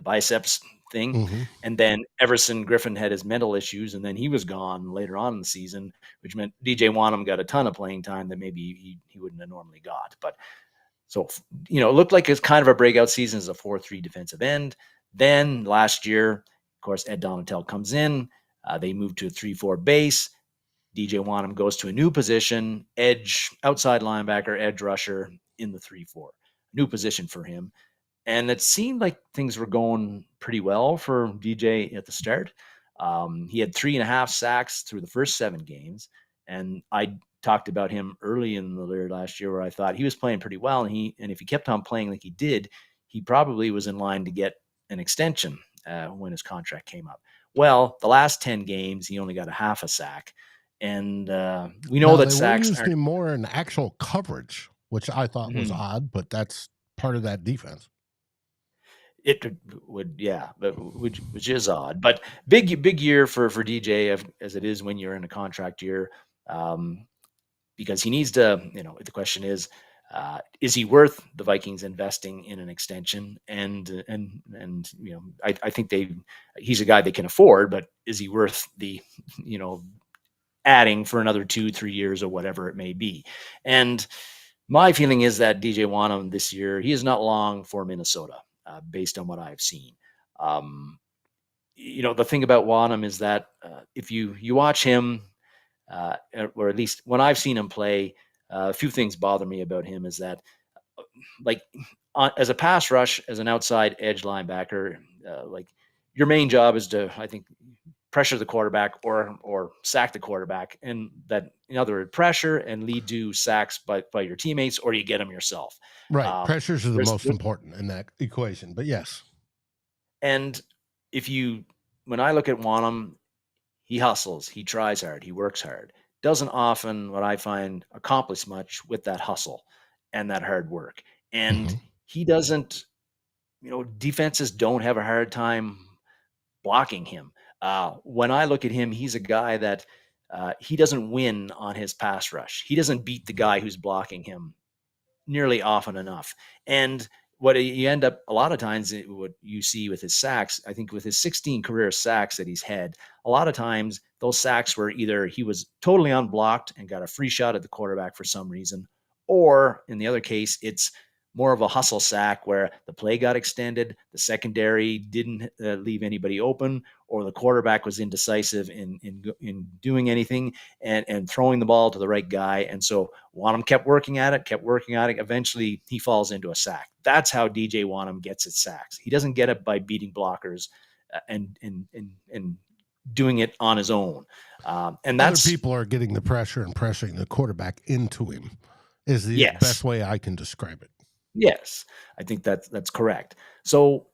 biceps thing. Mm-hmm. And then Everson Griffin had his mental issues, and then he was gone later on in the season, which meant DJ Wonnum got a ton of playing time that maybe he wouldn't have normally got. But so, it looked like it's kind of a breakout season as a 4-3 defensive end. Then last year, of course, Ed Donatel comes in. They move to a 3-4 base. DJ Wonnum goes to a new position, outside linebacker, edge rusher in the 3-4. New position for him. And it seemed like things were going pretty well for DJ at the start. He had 3.5 sacks through the first 7 games. And I talked about him early in the year last year where I thought he was playing pretty well. And if he kept on playing like he did, he probably was in line to get an extension when his contract came up. Well, the last 10 games, he only got a half a sack. And we know that sacks used him more in actual coverage, which I thought was odd, but that's part of that defense. It would, yeah, but which is odd. But big year for DJ as it is when you're in a contract year, because he needs to. The question is he worth the Vikings investing in an extension? And I think he's a guy they can afford, but is he worth the adding for another 2-3 years or whatever it may be? And my feeling is that DJ Wonnum this year, he is not long for Minnesota. Based on what I've seen. The thing about Wonnum is that if you watch him, or at least when I've seen him play, a few things bother me about him is that, as a pass rush, as an outside edge linebacker, your main job is to, I think, pressure the quarterback or sack the quarterback, and that, in other words, pressure and lead to sacks by your teammates, or you get them yourself. Right. Pressures are the most there's important in that equation, but yes. And when I look at Wonnum, he hustles, he tries hard, he works hard. Doesn't often, what I find, accomplish much with that hustle and that hard work. And he doesn't, defenses don't have a hard time blocking him. When I look at him, he's a guy that he doesn't win on his pass rush. He doesn't beat the guy who's blocking him nearly often enough. And what you end up a lot of times, what you see with his sacks, I think with his 16 career sacks that he's had, a lot of times those sacks were either he was totally unblocked and got a free shot at the quarterback for some reason, or in the other case, it's more of a hustle sack where the play got extended, the secondary didn't leave anybody open, or the quarterback was indecisive in doing anything and throwing the ball to the right guy. And so Wonnum kept working at it. Eventually, he falls into a sack. That's how DJ Wonnum gets his sacks. He doesn't get it by beating blockers and doing it on his own. And that's other people are getting the pressure and pressuring the quarterback into him. Is the best way I can describe it. Yes, I think that's correct. So,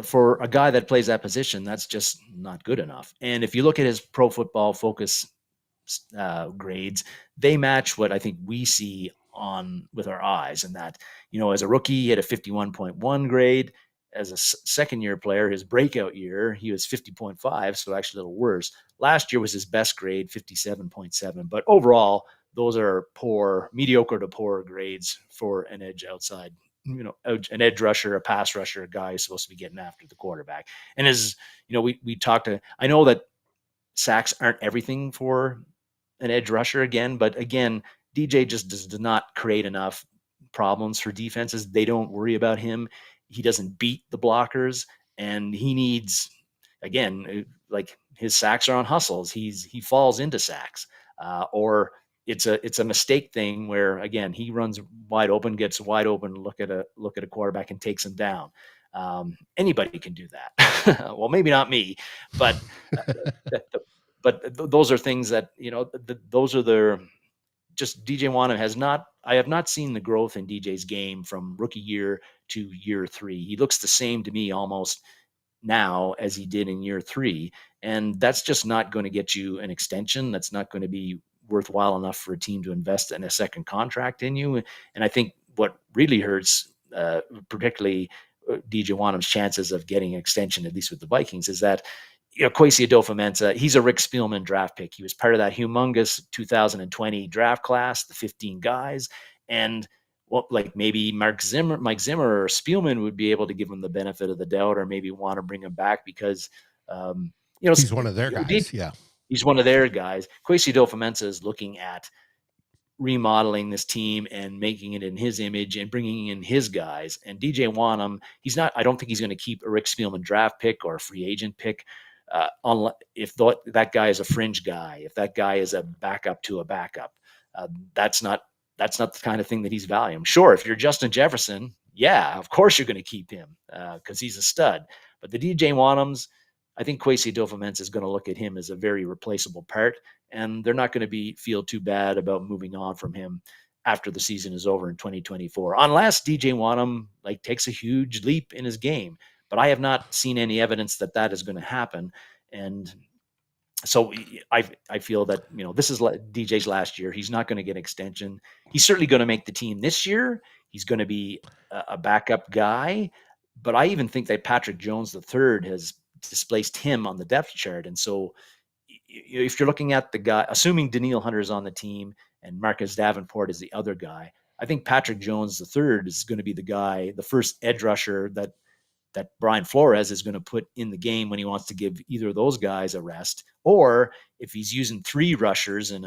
for a guy that plays that position, that's just not good enough. And if you look at his Pro Football Focus grades, they match what I think we see with our eyes. And that, as a rookie, he had a 51.1 grade. As a second-year player, his breakout year, he was 50.5, so actually a little worse. Last year was his best grade, 57.7. But overall, those are mediocre to poor grades for an edge outside, an edge rusher, a pass rusher, a guy who's supposed to be getting after the quarterback. And we talked to, I know that sacks aren't everything for an edge rusher but again, DJ just does not create enough problems for defenses. They don't worry about him. He doesn't beat the blockers, and he needs, again, like his sacks are on hustles. He falls into sacks, or it's a mistake thing where, again, he runs wide open, gets wide open, look at a quarterback and takes him down. Anybody can do that. Well, maybe not me, but those are things that, those are just DJ Wonnum I have not seen the growth in DJ's game from rookie year to year 3. He looks the same to me almost now as he did in year 3. And that's just not going to get you an extension. That's not going to be worthwhile enough for a team to invest in a second contract in you. And I think what really hurts, particularly DJ Wonnum's chances of getting an extension, at least with the Vikings, is that Kwesi Adofa-Mensah, he's a Rick Spielman draft pick. He was part of that humongous 2020 draft class, the 15 guys. And like maybe Mike Zimmer or Spielman would be able to give him the benefit of the doubt, or maybe want to bring him back because, he's one of their guys. Yeah. He's one of their guys. Kwesi Adofa-Mensah is looking at remodeling this team and making it in his image and bringing in his guys. And DJ Wonnum, I don't think he's going to keep a Rick Spielman draft pick or a free agent pick. If that guy is a fringe guy, if that guy is a backup to a backup, that's not the kind of thing that he's valuing. Sure, if you're Justin Jefferson, yeah, of course you're going to keep him because he's a stud. But the DJ Wonnums, I think Kwesi Adofa-Mensah is going to look at him as a very replaceable part, and they're not going to feel too bad about moving on from him after the season is over in 2024, unless DJ Wonnum takes a huge leap in his game. But I have not seen any evidence that is going to happen. And so I feel that, this is DJ's last year. He's not going to get an extension. He's certainly going to make the team this year. He's going to be a backup guy. But I even think that Patrick Jones III has displaced him on the depth chart. And so if you're looking at the guy, assuming Danielle Hunter is on the team and Marcus Davenport is the other guy, I think Patrick Jones III is going to be the guy, the first edge rusher that Brian Flores is going to put in the game when he wants to give either of those guys a rest, or if he's using 3 rushers and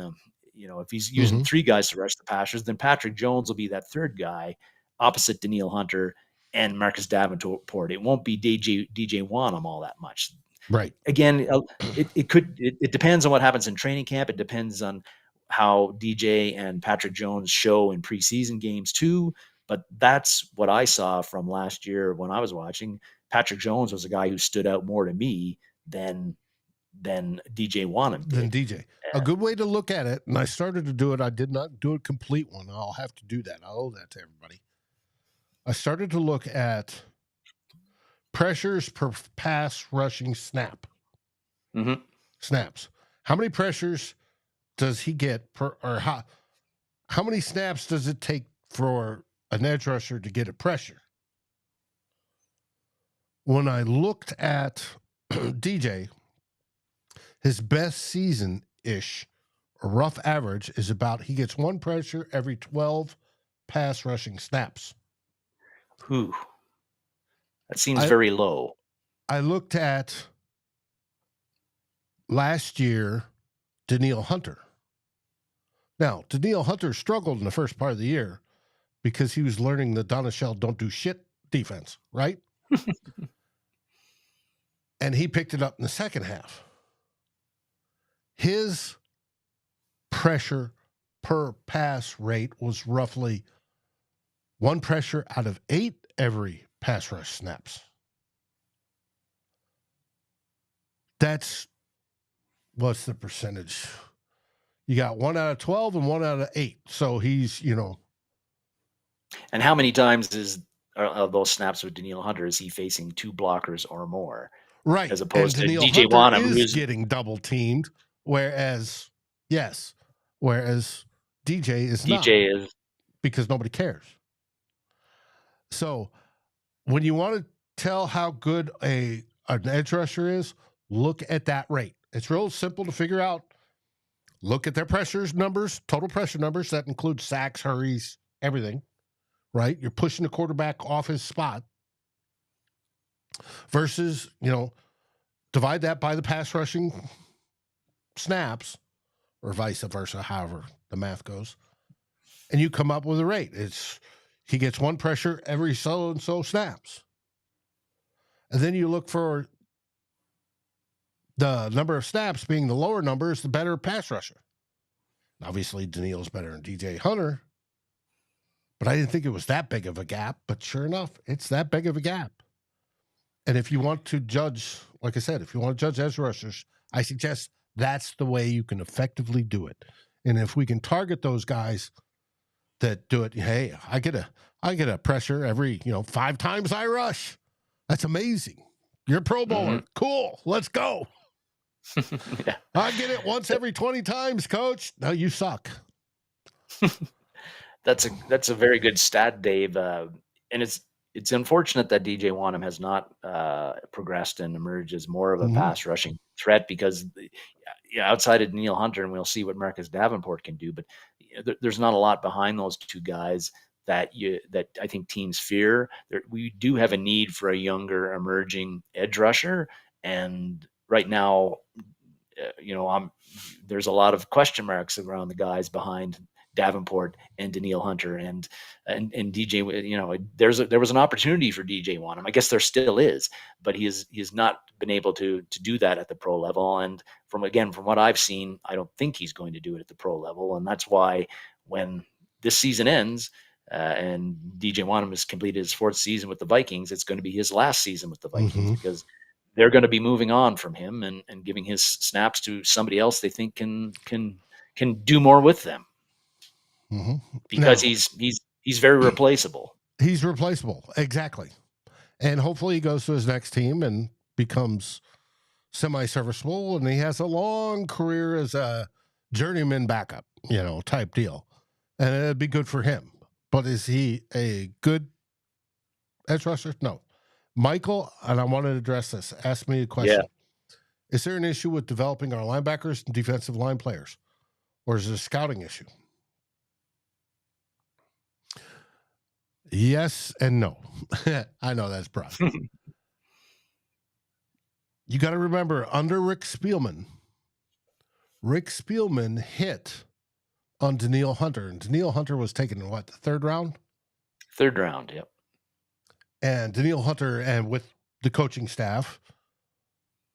if he's using 3 guys to rush the passers, then Patrick Jones will be that third guy opposite Danielle Hunter and Marcus Davenport. It won't be DJ Wonnum all that much. Right. Again, it depends on what happens in training camp. It depends on how DJ and Patrick Jones show in preseason games too. But that's what I saw from last year when I was watching. Patrick Jones was a guy who stood out more to me than than DJ Wonnum Than did. DJ. A good way to look at it, and I started to do it. I did not do a complete one. I'll have to do that. I owe that to everybody. I started to look at pressures per pass rushing snap. Mm-hmm. Snaps. How many pressures does he get per, or how many snaps does it take for an edge rusher to get a pressure? When I looked at DJ, his best season-ish, rough average, is about he gets one pressure every 12 pass rushing snaps. Whew. That seems very low. I looked at last year, Danielle Hunter. Now, Danielle Hunter struggled in the first part of the year because he was learning the Donachelle don't do shit defense, right? And he picked it up in the second half. His pressure per pass rate was roughly one pressure out of 8 every pass rush snaps. That's, what's the percentage? You got 1 out of 12 and 1 out of 8. So he's, And how many times of those snaps with Danielle Hunter is he facing 2 blockers or more? Right. As opposed and to Danielle DJ Hunter Wonnum, is getting double teamed, whereas DJ is not. DJ is. Because nobody cares. So when you want to tell how good an edge rusher is, look at that rate. It's real simple to figure out. Look at their pressures numbers, total pressure numbers. That includes sacks, hurries, everything, right? You're pushing the quarterback off his spot versus, divide that by the pass rushing snaps or vice versa, however the math goes. And you come up with a rate. He gets one pressure every so-and-so snaps. And then you look for the number of snaps being the lower number is the better pass rusher. Obviously, Danielle's better than DJ Hunter, but I didn't think it was that big of a gap. But sure enough, it's that big of a gap. And if you want to judge, like I said, if you want to judge edge rushers, I suggest that's the way you can effectively do it. And if we can target those guys that do it, hey, I get a pressure every 5 times I rush. That's amazing. You're a Pro Bowler. Mm-hmm. Cool. Let's go. Yeah. I get it once every 20 times, coach. No, you suck. That's a very good stat, Dave. And it's unfortunate that DJ Wonnum has not progressed and emerged as more of a pass rushing threat because outside of Danielle Hunter, and we'll see what Marcus Davenport can do, but there's not a lot behind those two guys that I think teams fear. We do have a need for a younger emerging edge rusher, and right now, there's a lot of question marks around the guys behind Davenport and Danielle Hunter and DJ. There was an opportunity for DJ Wonnum. I guess there still is, but he has not been able to do that at the pro level. And from what I've seen, I don't think he's going to do it at the pro level. And that's why when this season ends and DJ Wonnum has completed his 4th season with the Vikings, it's going to be his last season with the Vikings because they're going to be moving on from him and giving his snaps to somebody else they think can do more with them. Because he's very replaceable. He's replaceable. Exactly. And hopefully he goes to his next team and becomes semi-serviceable, and he has a long career as a journeyman backup, type deal. And it'd be good for him. But is he a good edge rusher? No. Michael, and I wanted to address this, asked me a question. Yeah. Is there an issue with developing our linebackers and defensive line players? Or is it a scouting issue? Yes and no. I know that's broad. You got to remember, under Rick Spielman hit on Danielle Hunter. And Danielle Hunter was taken in what, the 3rd round? 3rd round, yep. And Danielle Hunter, and with the coaching staff,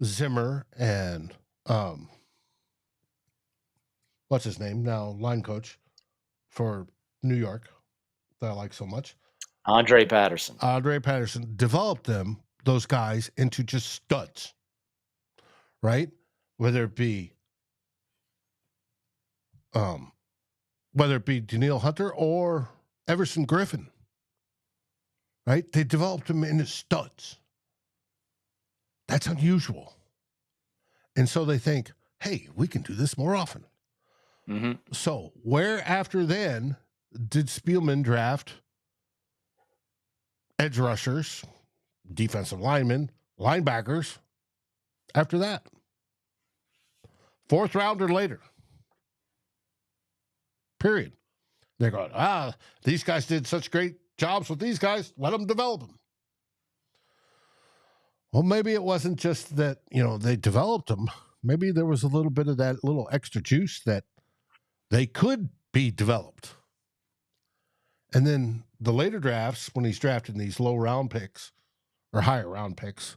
Zimmer and what's his name now, line coach for New York that I like so much, Andre Patterson developed those guys into just studs, right? whether it be Danielle Hunter or Everson Griffin, right? They developed them into studs. That's unusual. And so they think, hey, we can do this more often. Mm-hmm. So where after then did Spielman draft edge rushers, defensive linemen, linebackers after that? 4th rounder later. Period. They're going, these guys did such great jobs with these guys. Let them develop them. Well, maybe it wasn't just that, they developed them. Maybe there was a little bit of that little extra juice that they could be developed. And then the later drafts, when he's drafting these low round picks or higher round picks,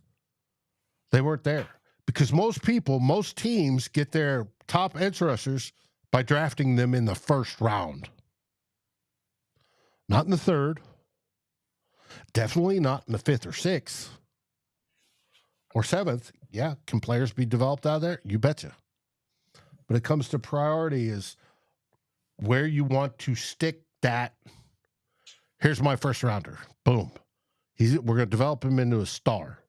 they weren't there. Because most teams get their top edge rushers by drafting them in the 1st round. Not in the 3rd. Definitely not in the 5th or 6th. Or 7th. Yeah, can players be developed out of there? You betcha. But it comes to priority is where you want to stick that. Here's my 1st rounder. Boom. We're going to develop him into a star.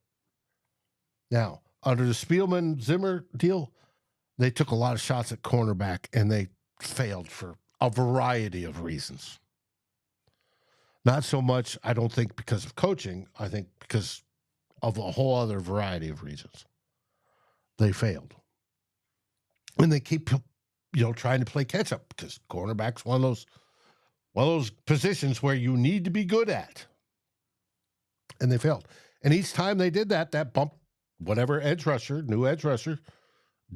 Now, under the Spielman-Zimmer deal, they took a lot of shots at cornerback, and they failed for a variety of reasons. Not so much, I don't think, because of coaching. I think because of a whole other variety of reasons. They failed. And they keep, trying to play catch-up because cornerback's one of those positions where you need to be good at. And they failed. And each time they did that bumped whatever new edge rusher,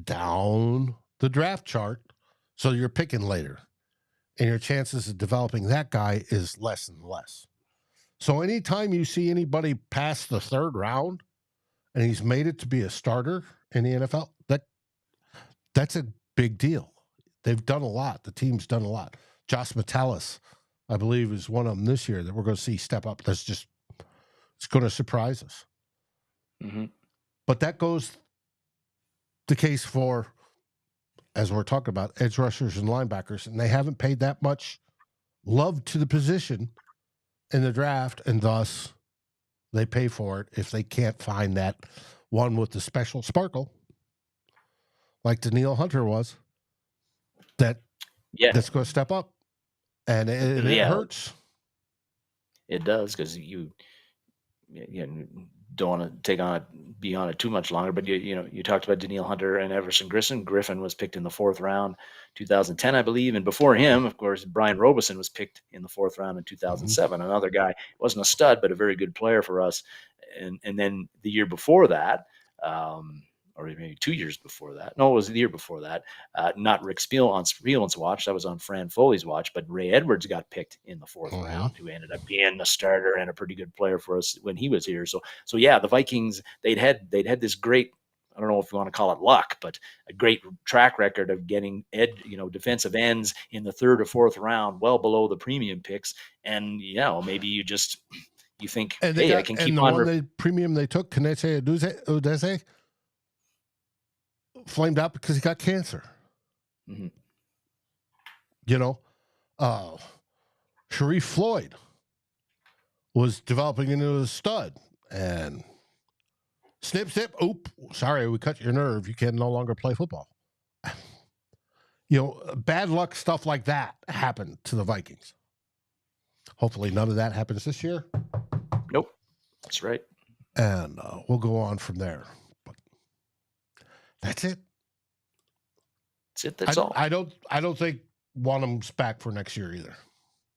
down the draft chart. So you're picking later. And your chances of developing that guy is less and less. So anytime you see anybody past the 3rd round and he's made it to be a starter in the NFL, that's a big deal. They've done a lot. The team's done a lot. Josh Metellus, I believe, is one of them this year that we're going to see step up. It's going to surprise us. Mm-hmm. But that goes the case for, as we're talking about, edge rushers and linebackers, and they haven't paid that much love to the position in the draft, and thus they pay for it if they can't find that one with the special sparkle, like Danielle Hunter was, that's going to step up, and it hurts. It does, because you don't want to be on it too much longer, but you talked about Danielle Hunter and Everson Griffin. Griffin was picked in the 4th round, 2010, I believe, and before him, of course, Brian Robeson was picked in the 4th round in 2007. Mm-hmm. Another guy, wasn't a stud, but a very good player for us. And then the year before that, or maybe 2 years before that. No, it was the year before that. Not Rick Spielman's watch. That was on Fran Foley's watch. But Ray Edwards got picked in the 4th round, who ended up being a starter and a pretty good player for us when he was here. So yeah, the Vikings, they'd had this great, I don't know if you want to call it luck, but a great track record of getting defensive ends in the 3rd or 4th round, well below the premium picks. And maybe you think, hey, I can keep on. The premium they took, Keneche Udeze, flamed out because he got cancer. Mm-hmm. Sharif Floyd was developing into a stud, and snip, oop, sorry, we cut your nerve. You can no longer play football. Bad luck stuff like that happened to the Vikings. Hopefully none of that happens this year. Nope. That's right. And we'll go on from there. But that's it. That's all. I don't think Wonnum's back for next year either.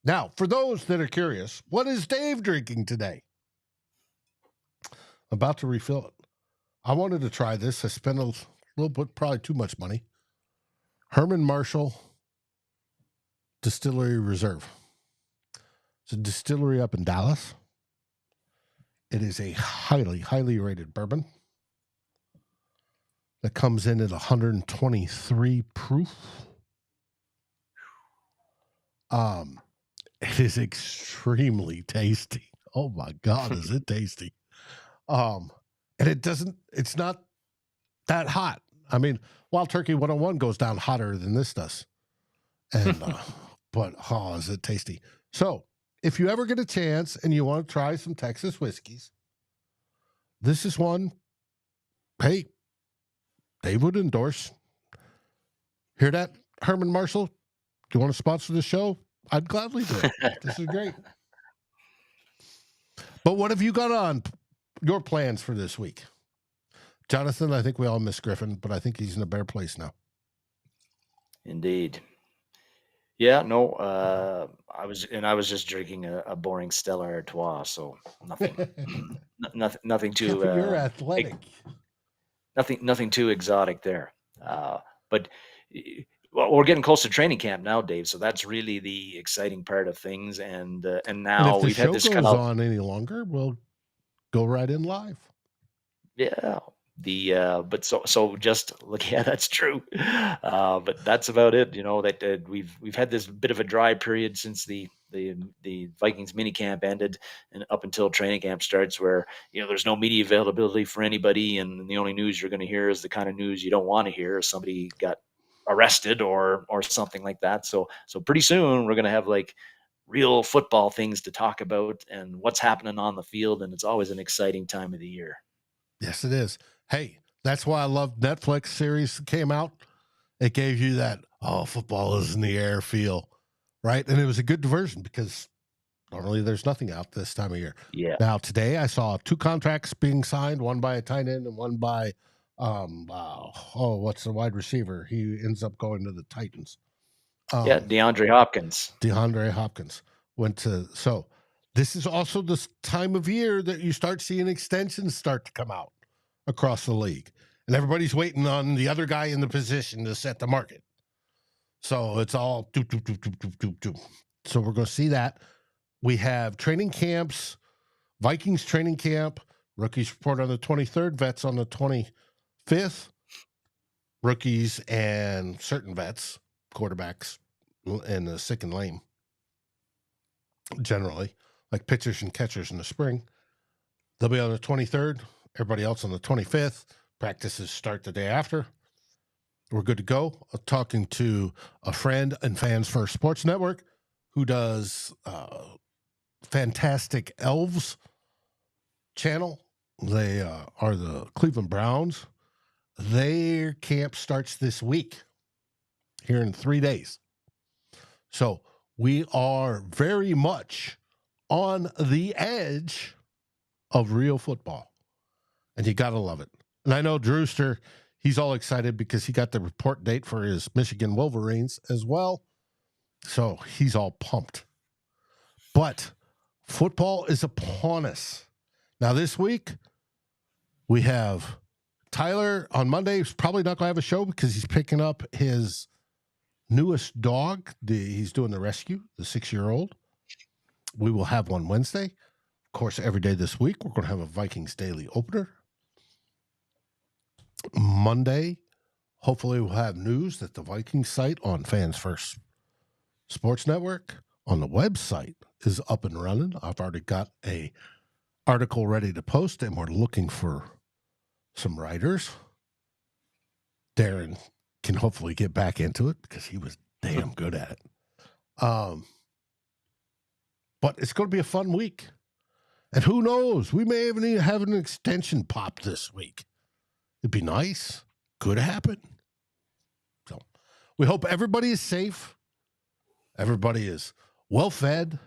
Now, for those that are curious, what is Dave drinking today? About to refill it. I wanted to try this. I spent a little bit, probably too much money. Herman Marshall Distillery Reserve. It's a distillery up in Dallas. It is a highly, highly rated bourbon that comes in at 123 proof. It is extremely tasty. Oh my God, is it tasty? And it's not that hot. I mean, Wild Turkey 101 goes down hotter than this does. And, but, oh, is it tasty. So if you ever get a chance and you want to try some Texas whiskeys, this is one, hey, Dave would endorse. Hear that, Herman Marshall? Do you want to sponsor the show? I'd gladly do it. This is great. But what have you got on your plans for this week? Jonathan, I think we all miss Griffin, but I think he's in a better place now. Indeed. Yeah, no, I was just drinking a boring Stella Artois, so nothing too You're athletic. Nothing too exotic there. But well, we're getting close to training camp now, Dave. So that's really the exciting part of things. And now if we've had this kind of on any longer, we'll go right in live. Yeah. But so just look, yeah, that's true. But that's about it. You know, that we've had this bit of a dry period since the Vikings mini camp ended and up until training camp starts, where, you know, there's no media availability for anybody. And the only news you're going to hear is the kind of news you don't want to hear. Somebody got arrested or something like that. So pretty soon we're going to have like real football things to talk about and what's happening on the field. And it's always an exciting time of the year. Yes, it is. Hey, that's why I love Netflix series that came out. It gave you that, oh, football is in the air feel, right? And it was a good diversion because normally there's nothing out this time of year. Yeah. Now, today I saw 2 contracts being signed, one by a tight end and one by, what's the wide receiver? He ends up going to the Titans. DeAndre Hopkins. DeAndre Hopkins went to, so this is also the time of year that you start seeing extensions start to come out across the league. And everybody's waiting on the other guy in the position to set the market. So it's all doop, doop, doop, doop, doop, doop, doop. So we're going to see that. We have training camps, Vikings training camp, rookies report on the 23rd, vets on the 25th, rookies and certain vets, quarterbacks, and the sick and lame, generally, like pitchers and catchers in the spring. They'll be on the 23rd. Everybody else on the 25th. Practices start the day after. We're good to go. I'm talking to a friend and Fans First Sports Network who does Fantastic Elves channel. They are the Cleveland Browns. Their camp starts this week, here in 3 days. So we are very much on the edge of real football. And you got to love it. And I know Drewster, he's all excited because he got the report date for his Michigan Wolverines as well. So he's all pumped. But football is upon us. Now this week, we have Tyler on Monday. He's probably not going to have a show because he's picking up his newest dog. He's doing the rescue, the 6-year-old. We will have one Wednesday. Of course, every day this week, we're going to have a Vikings daily opener. Monday, hopefully we'll have news that the Vikings site on Fans First Sports Network on the website is up and running. I've already got a article ready to post, and we're looking for some writers. Darren can hopefully get back into it because he was damn good at it. But it's going to be a fun week. And who knows? We may even have an extension pop this week. It'd be nice. Could happen. So we hope everybody is safe. Everybody is well fed,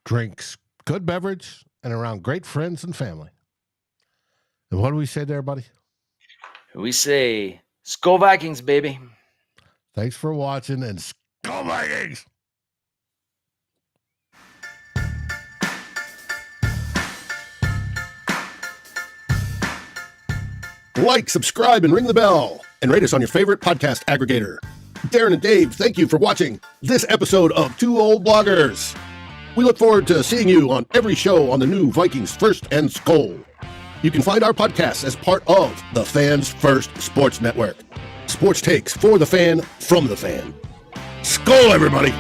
drinks good beverage, and around great friends and family. And what do we say there, buddy? We say, SKOL Vikings, baby. Thanks for watching, and SKOL Vikings! Like, subscribe, and ring the bell, and rate us on your favorite podcast aggregator. Darren and Dave, thank you for watching this episode of Two Old Bloggers. We look forward to seeing you on every show on the new Vikings First and SKOL. You can find our podcasts as part of the Fans First Sports Network. Sports takes for the fan, from the fan. SKOL, everybody!